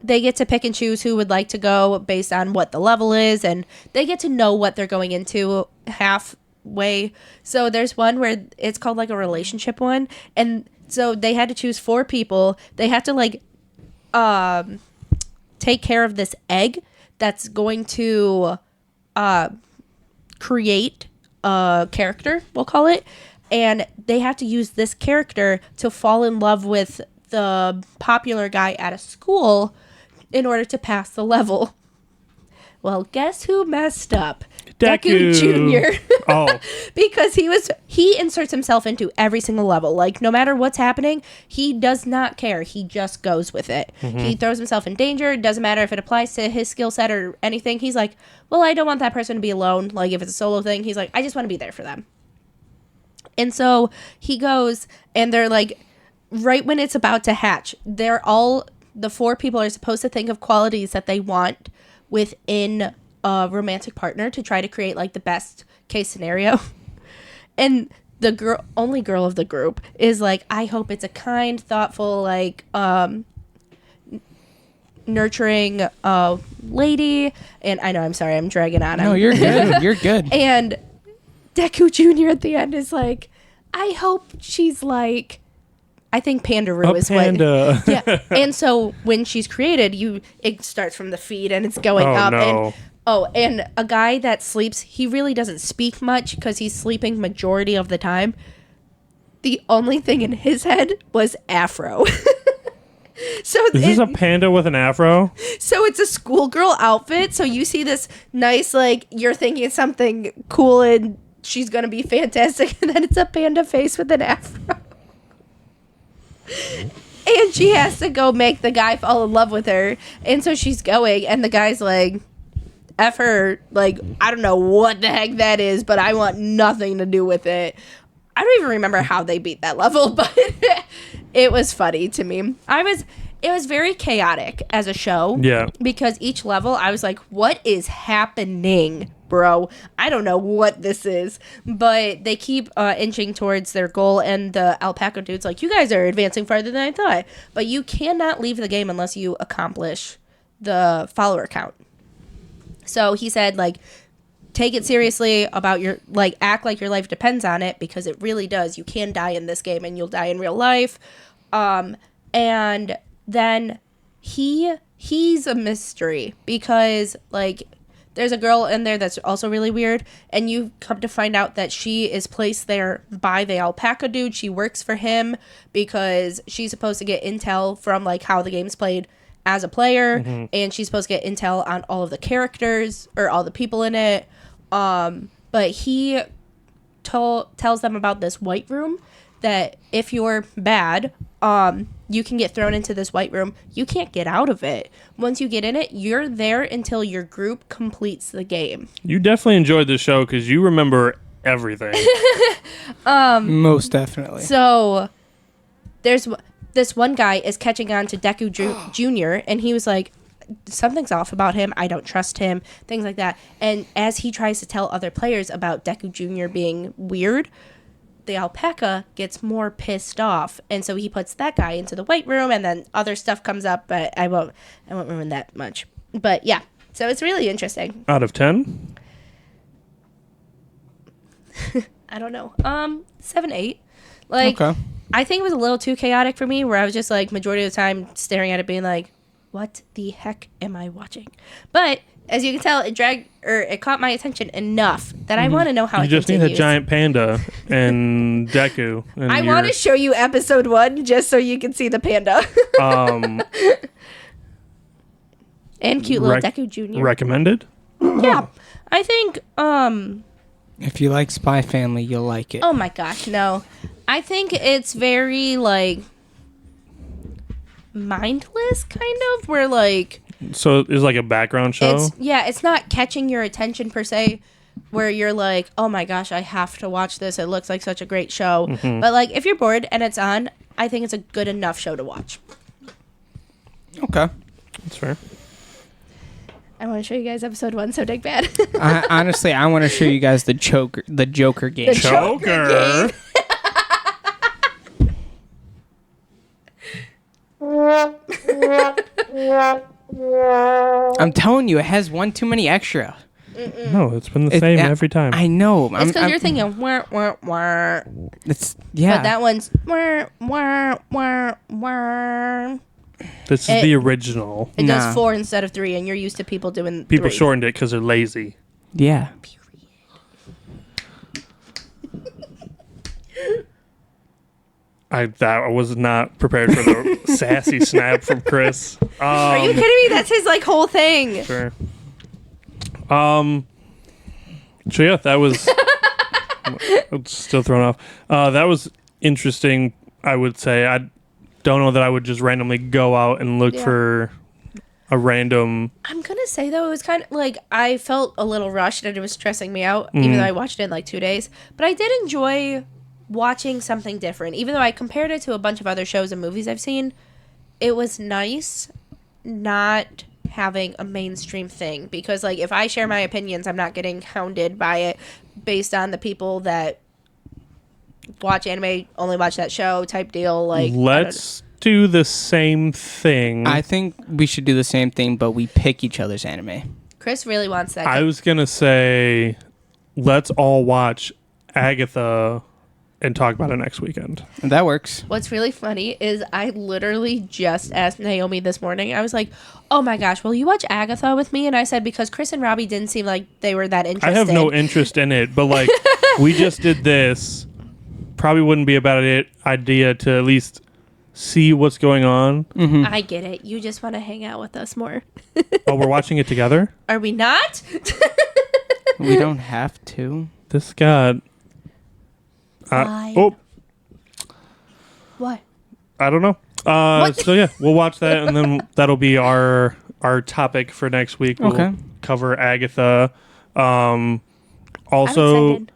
they get to pick and choose who would like to go based on what the level is, and they get to know what they're going into halfway. So there's one where it's called like a relationship one, and so they had to choose 4 people. They have to like take care of this egg that's going to create a character, we'll call it, and they have to use this character to fall in love with the popular guy at a school in order to pass the level. Well, guess who messed up? Deku Jr. Oh. Because he inserts himself into every single level. Like, no matter what's happening, he does not care. He just goes with it. Mm-hmm. He throws himself in danger. It doesn't matter if it applies to his skill set or anything. He's like, well, I don't want that person to be alone. Like, if it's a solo thing, he's like, I just want to be there for them. And so he goes, and they're like, right when it's about to hatch, the 4 people are supposed to think of qualities that they want within a romantic partner to try to create like the best case scenario. And the only girl of the group is like, I hope it's a kind, thoughtful, like nurturing lady. And I know, I'm sorry, I'm dragging on. No, you're good. You're good. And Deku Jr. at the end is like, I hope she's like, I think Pandaroo is panda. what. Yeah. And so when she's created, it starts from the feet and it's going up. No. And a guy that sleeps, he really doesn't speak much because he's sleeping majority of the time. The only thing in his head was afro. So is this a panda with an afro? So it's a schoolgirl outfit. So you see this nice, like, you're thinking it's something cool and she's going to be fantastic. And then it's a panda face with an afro. And she has to go make the guy fall in love with her. And so she's going, and the guy's like, F her, like, I don't know what the heck that is, but I want nothing to do with it. I don't even remember how they beat that level, but it was funny to me. It was very chaotic as a show. Yeah. Because each level, I was like, what is happening, bro? I don't know what this is. But they keep inching towards their goal, and the alpaca dude's like, you guys are advancing farther than I thought. But you cannot leave the game unless you accomplish the follower count. So he said, like, take it seriously about your, like, act like your life depends on it, because it really does. You can die in this game, and you'll die in real life. And then he's a mystery, because, like, there's a girl in there that's also really weird, and you come to find out that she is placed there by the alpaca dude. She works for him because she's supposed to get intel from like how the game's played as a player, and she's supposed to get intel on all of the characters or all the people in it. But he tells them about this white room that if you're bad, you can get thrown into this white room. You can't get out of it. Once you get in it, you're there until your group completes the game. You definitely enjoyed this show because you remember everything. Most definitely. So there's this one guy is catching on to Deku Jr. and he was like, something's off about him. I don't trust him. Things like that. And as he tries to tell other players about Deku Jr. being weird, the alpaca gets more pissed off, and so he puts that guy into the white room, and then other stuff comes up, but I won't ruin that much. But yeah, so it's really interesting. Out of 10? I don't know. 7, 8. Like, Okay. I think it was a little too chaotic for me, where I was just like majority of the time staring at it, being like, "What the heck am I watching?" But as you can tell, it caught my attention enough that I want to know how it You just continues. need a giant panda and Deku. And I want to show you episode 1 just so you can see the panda. And cute little Deku Jr. Recommended? Yeah. I think, If you like Spy Family, you'll like it. oh my gosh, no. I think it's very, like, mindless, kind of, where, like, So it's like a background show? it's not catching your attention per se, where you're like, oh my gosh, I have to watch this. It looks like such a great show. But like, if you're bored and it's on, I think it's a good enough show to watch. Okay. That's fair. I want to show you guys episode 1, so dig bad. Honestly, I want to show you guys the Joker game. The Joker I'm telling you, it has one too many extra. No, it's been the same every time. I know. It's because you're thinking, wah, wah, wah. It's yeah. But that one's wah, wah, wah, wah. This is the original. It Nah. does 4 instead of 3, and you're used to people doing People 3. shortened it because they're lazy. Yeah. I was not prepared for the sassy snap from Chris. Are you kidding me? That's his like whole thing. Sure. So yeah, that was I'm still thrown off. That was interesting. I would say I don't know that I would just randomly go out and look for a random. I'm gonna say though, it was kind of like I felt a little rushed and it was stressing me out, even though I watched it in like 2 days. But I did enjoy watching something different, even though I compared it to a bunch of other shows and movies I've seen. It was nice not having a mainstream thing, because like if I share my opinions, I'm not getting hounded by it based on the people that watch anime, only watch that show type deal. Like, Let's do the same thing. I think we should do the same thing, but we pick each other's anime. Chris really wants that. I was gonna say, let's all watch Agatha and talk about it next weekend. That works. What's really funny is I literally just asked Naomi this morning. I was like, oh my gosh, will you watch Agatha with me? And I said, because Chris and Robbie didn't seem like they were that interested. I have no interest in it, but like we just did this. Probably wouldn't be a bad idea to at least see what's going on. I get it. You just want to hang out with us more. Oh, we're watching it together? Are we not? We don't have to. This got... Fine. oh, What? I don't know. So yeah, we'll watch that, and then that'll be our topic for next week. We'll Okay. cover Agatha. I'm Also, excited.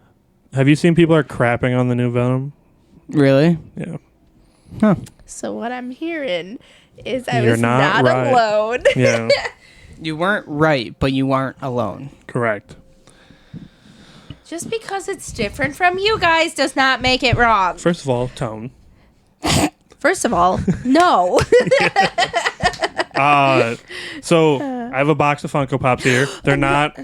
have you seen people are crapping on the new Venom? Really? Yeah. Huh. So what I'm hearing is I You're was not not right. alone. Yeah. You weren't right, but you aren't alone. Correct. Just because it's different from you guys does not make it wrong. First of all, tone. First of all, no. So I have a box of Funko Pops here. They're not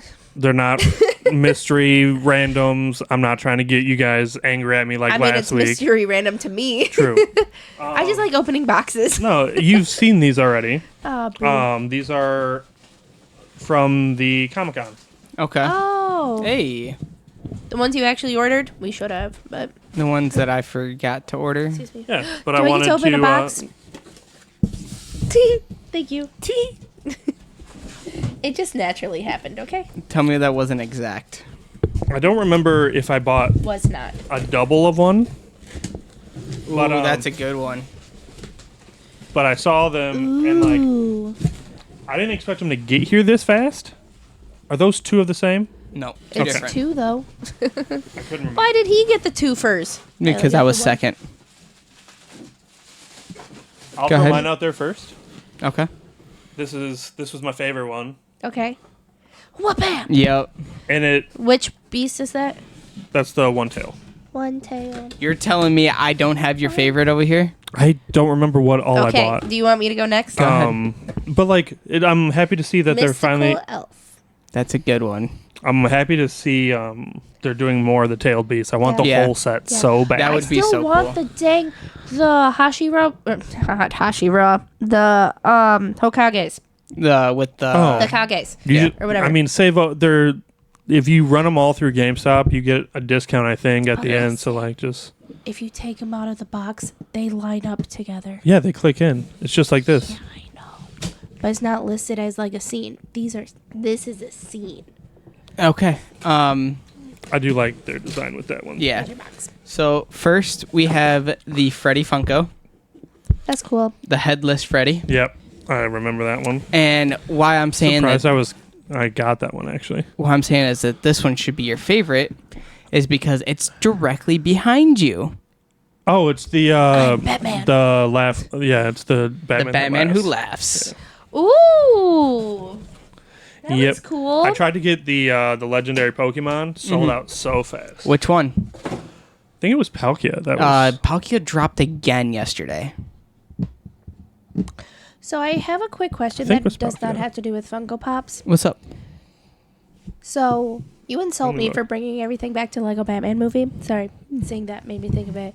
mystery randoms. I'm not trying to get you guys angry at me like I mean, last it's week. mystery random to me. True. I just like opening boxes. No, you've seen these already. Oh, boo. These are from the Comic-Con. Okay. Oh. Hey. The ones you actually ordered? We should have, but... The ones that I forgot to order. Excuse me. Yeah, but Do I I wanted get to open a box? Thank you. It just naturally happened, okay? Tell me that wasn't exact. I don't remember if I bought Was not. a double of one. Ooh, But, that's a good one. But I saw them and Ooh. I didn't expect them to get here this fast. Are those two of the same? No, It's different. 2, though. I couldn't remember. Why did he get the 2 first? Because I was second. I'll Go throw ahead. mine out there first. Okay. This was my favorite one, Okay. Wha-bam! Yep. and Which beast is that? that's the one tail. One tail. You're telling me I don't have your favorite over here? I don't remember what all I Okay, bought. do you want me to go next? Go ahead. But I'm happy to see that they're finally. Elf. That's a good one. I'm happy to see they're doing more of the tailed beasts. I want the Yeah. whole set Yeah. so bad. That would be Still so want cool. the Hashira, not Hashira, the Hokages, With the... Oh. the Kages, You or whatever. I mean, if you run them all through GameStop, you get a discount. I think at the yes. end. So just if you take them out of the box, they line up together. yeah, they click in. It's just like this. Yeah, I know, but it's not listed as like a scene. This is a scene. Okay. I do like their design with that one. Yeah. Other box. So first we have the Freddy Funko, That's cool. the headless Freddy. Yep. I remember that one. And why I'm saying Surprised that, I got that one actually. why I'm saying is that this one should be your favorite is because it's directly behind you. Oh, it's the I'm Batman. the laugh. Yeah, it's the Batman. The Batman who laughs. Ooh, that Yep. was cool. I tried to get the legendary Pokemon. Sold out so fast. Which one? I think it was Palkia. That was. Palkia dropped again yesterday. So I have a quick question I think that it was does not Palkia. have to do with Funko Pops. What's up? So you insult Let me me look. for bringing everything back to Lego Batman movie. Sorry, saying that made me think of it.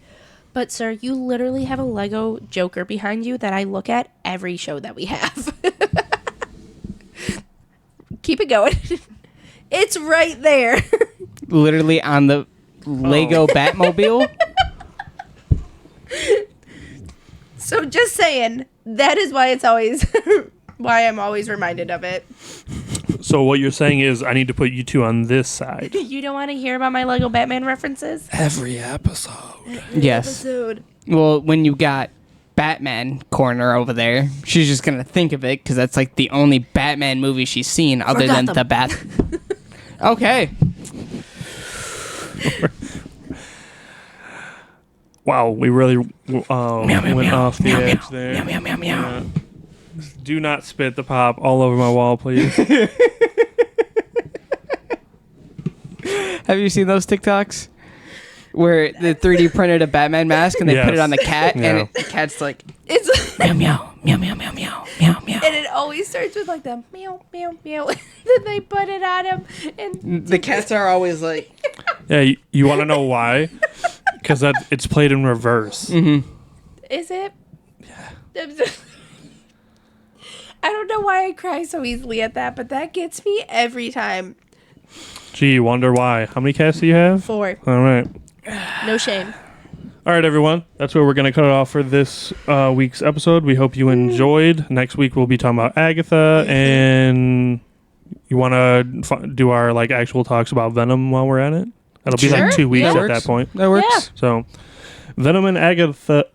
But sir, you literally have a Lego Joker behind you that I look at every show that we have. Keep it going. It's right there. Literally on the Lego Batmobile. So just saying, that is why it's always why I'm always reminded of it. So what you're saying is I need to put you two on this side. You don't want to hear about my Lego Batman references? Every episode. Yes. Episode. Well, when you got Batman corner over there, she's just gonna think of it because that's like the only Batman movie she's seen other than Gotham. the Bat. Okay. Wow, we really went off the edge there. Meow, meow, meow, meow. Yeah. Do not spit the pop all over my wall, please. Have you seen those TikToks where the 3D printed a Batman mask and they put it Yes. on the cat Yeah. and the cat's like It's meow meow meow meow meow meow meow meow. and it always starts with like the meow meow meow. Then they put it on him, and The cats are always like, Yeah, you want to know why? Because it's played in reverse. is it? Yeah. I don't know why I cry so easily at that, but that gets me every time. Gee, you wonder why. How many cats do you have? 4. All right. No shame. All right, everyone. That's where we're going to cut it off for this week's episode. We hope you enjoyed. Next week, we'll be talking about Agatha. And you want to do our actual talks about Venom while we're at it? That'll be Sure, 2 weeks yeah. at that point. that works. Yeah. So, Venom and Agatha.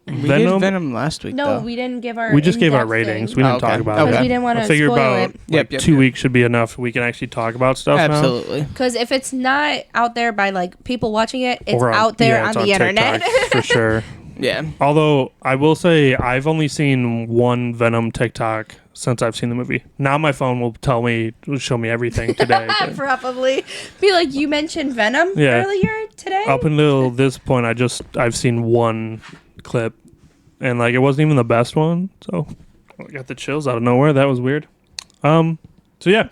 We did Venom last week. No, though. we didn't give our. We just gave our in-depth ratings. thing. We didn't Oh, okay. talk about Okay. it. We didn't want I to figured spoil about it. Yep, 2 yep. weeks should be enough. We can actually talk about stuff now. Absolutely. Because if it's not out there by people watching it, it's Or out there it's on the internet. TikTok, for sure. Yeah. Although I will say I've only seen one Venom TikTok since I've seen the movie. Now my phone will show me everything today. but Probably be like, you mentioned Venom Yeah. earlier today. up until this point, I've seen one clip, and it wasn't even the best one. So I got the chills out of nowhere. That was weird. So yeah,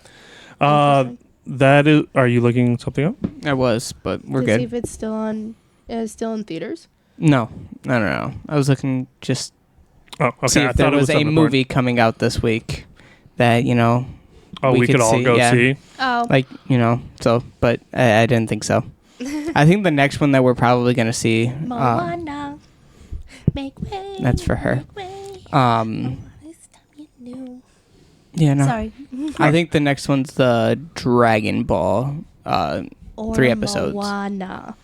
that is. Are you looking something up? I was, but we're to good. see if it's still on, still in theaters. No. I was looking just Oh, okay. see I if there thought it was a something movie coming out this week that we could all go see. Oh. Like, so, but I didn't think so. I think the next one that we're probably going to see, Moana, make way. That's for her. Make way. Yeah, no. Sorry. I think the next one's the Dragon Ball, 3 episodes. Moana.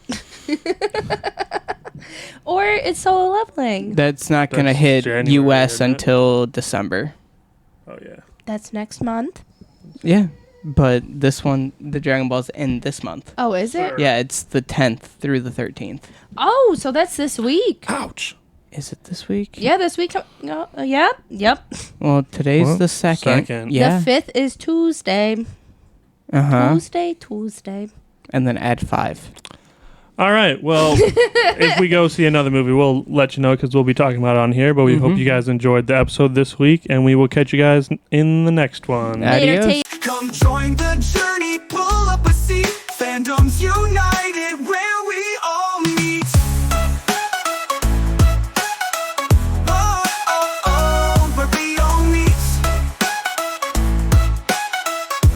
Or It's Solo Leveling. That's not going to hit January, U.S. isn't it? until December. Oh yeah. That's next month. Yeah, but this one, the Dragon Ball's in this month. Oh, is it? Yeah, it's the 10th through the 13th. Oh, so that's this week. Ouch. Is it this week? Yeah, this week. Yep. Well, today's the 2nd. Yeah. The 5th is Tuesday. Uh-huh. Tuesday. And then add 5. All right. Well, if we go see another movie, we'll let you know because we'll be talking about it on here. But we hope you guys enjoyed the episode this week, and we will catch you guys in the next one. Adios. Later, Come join the journey.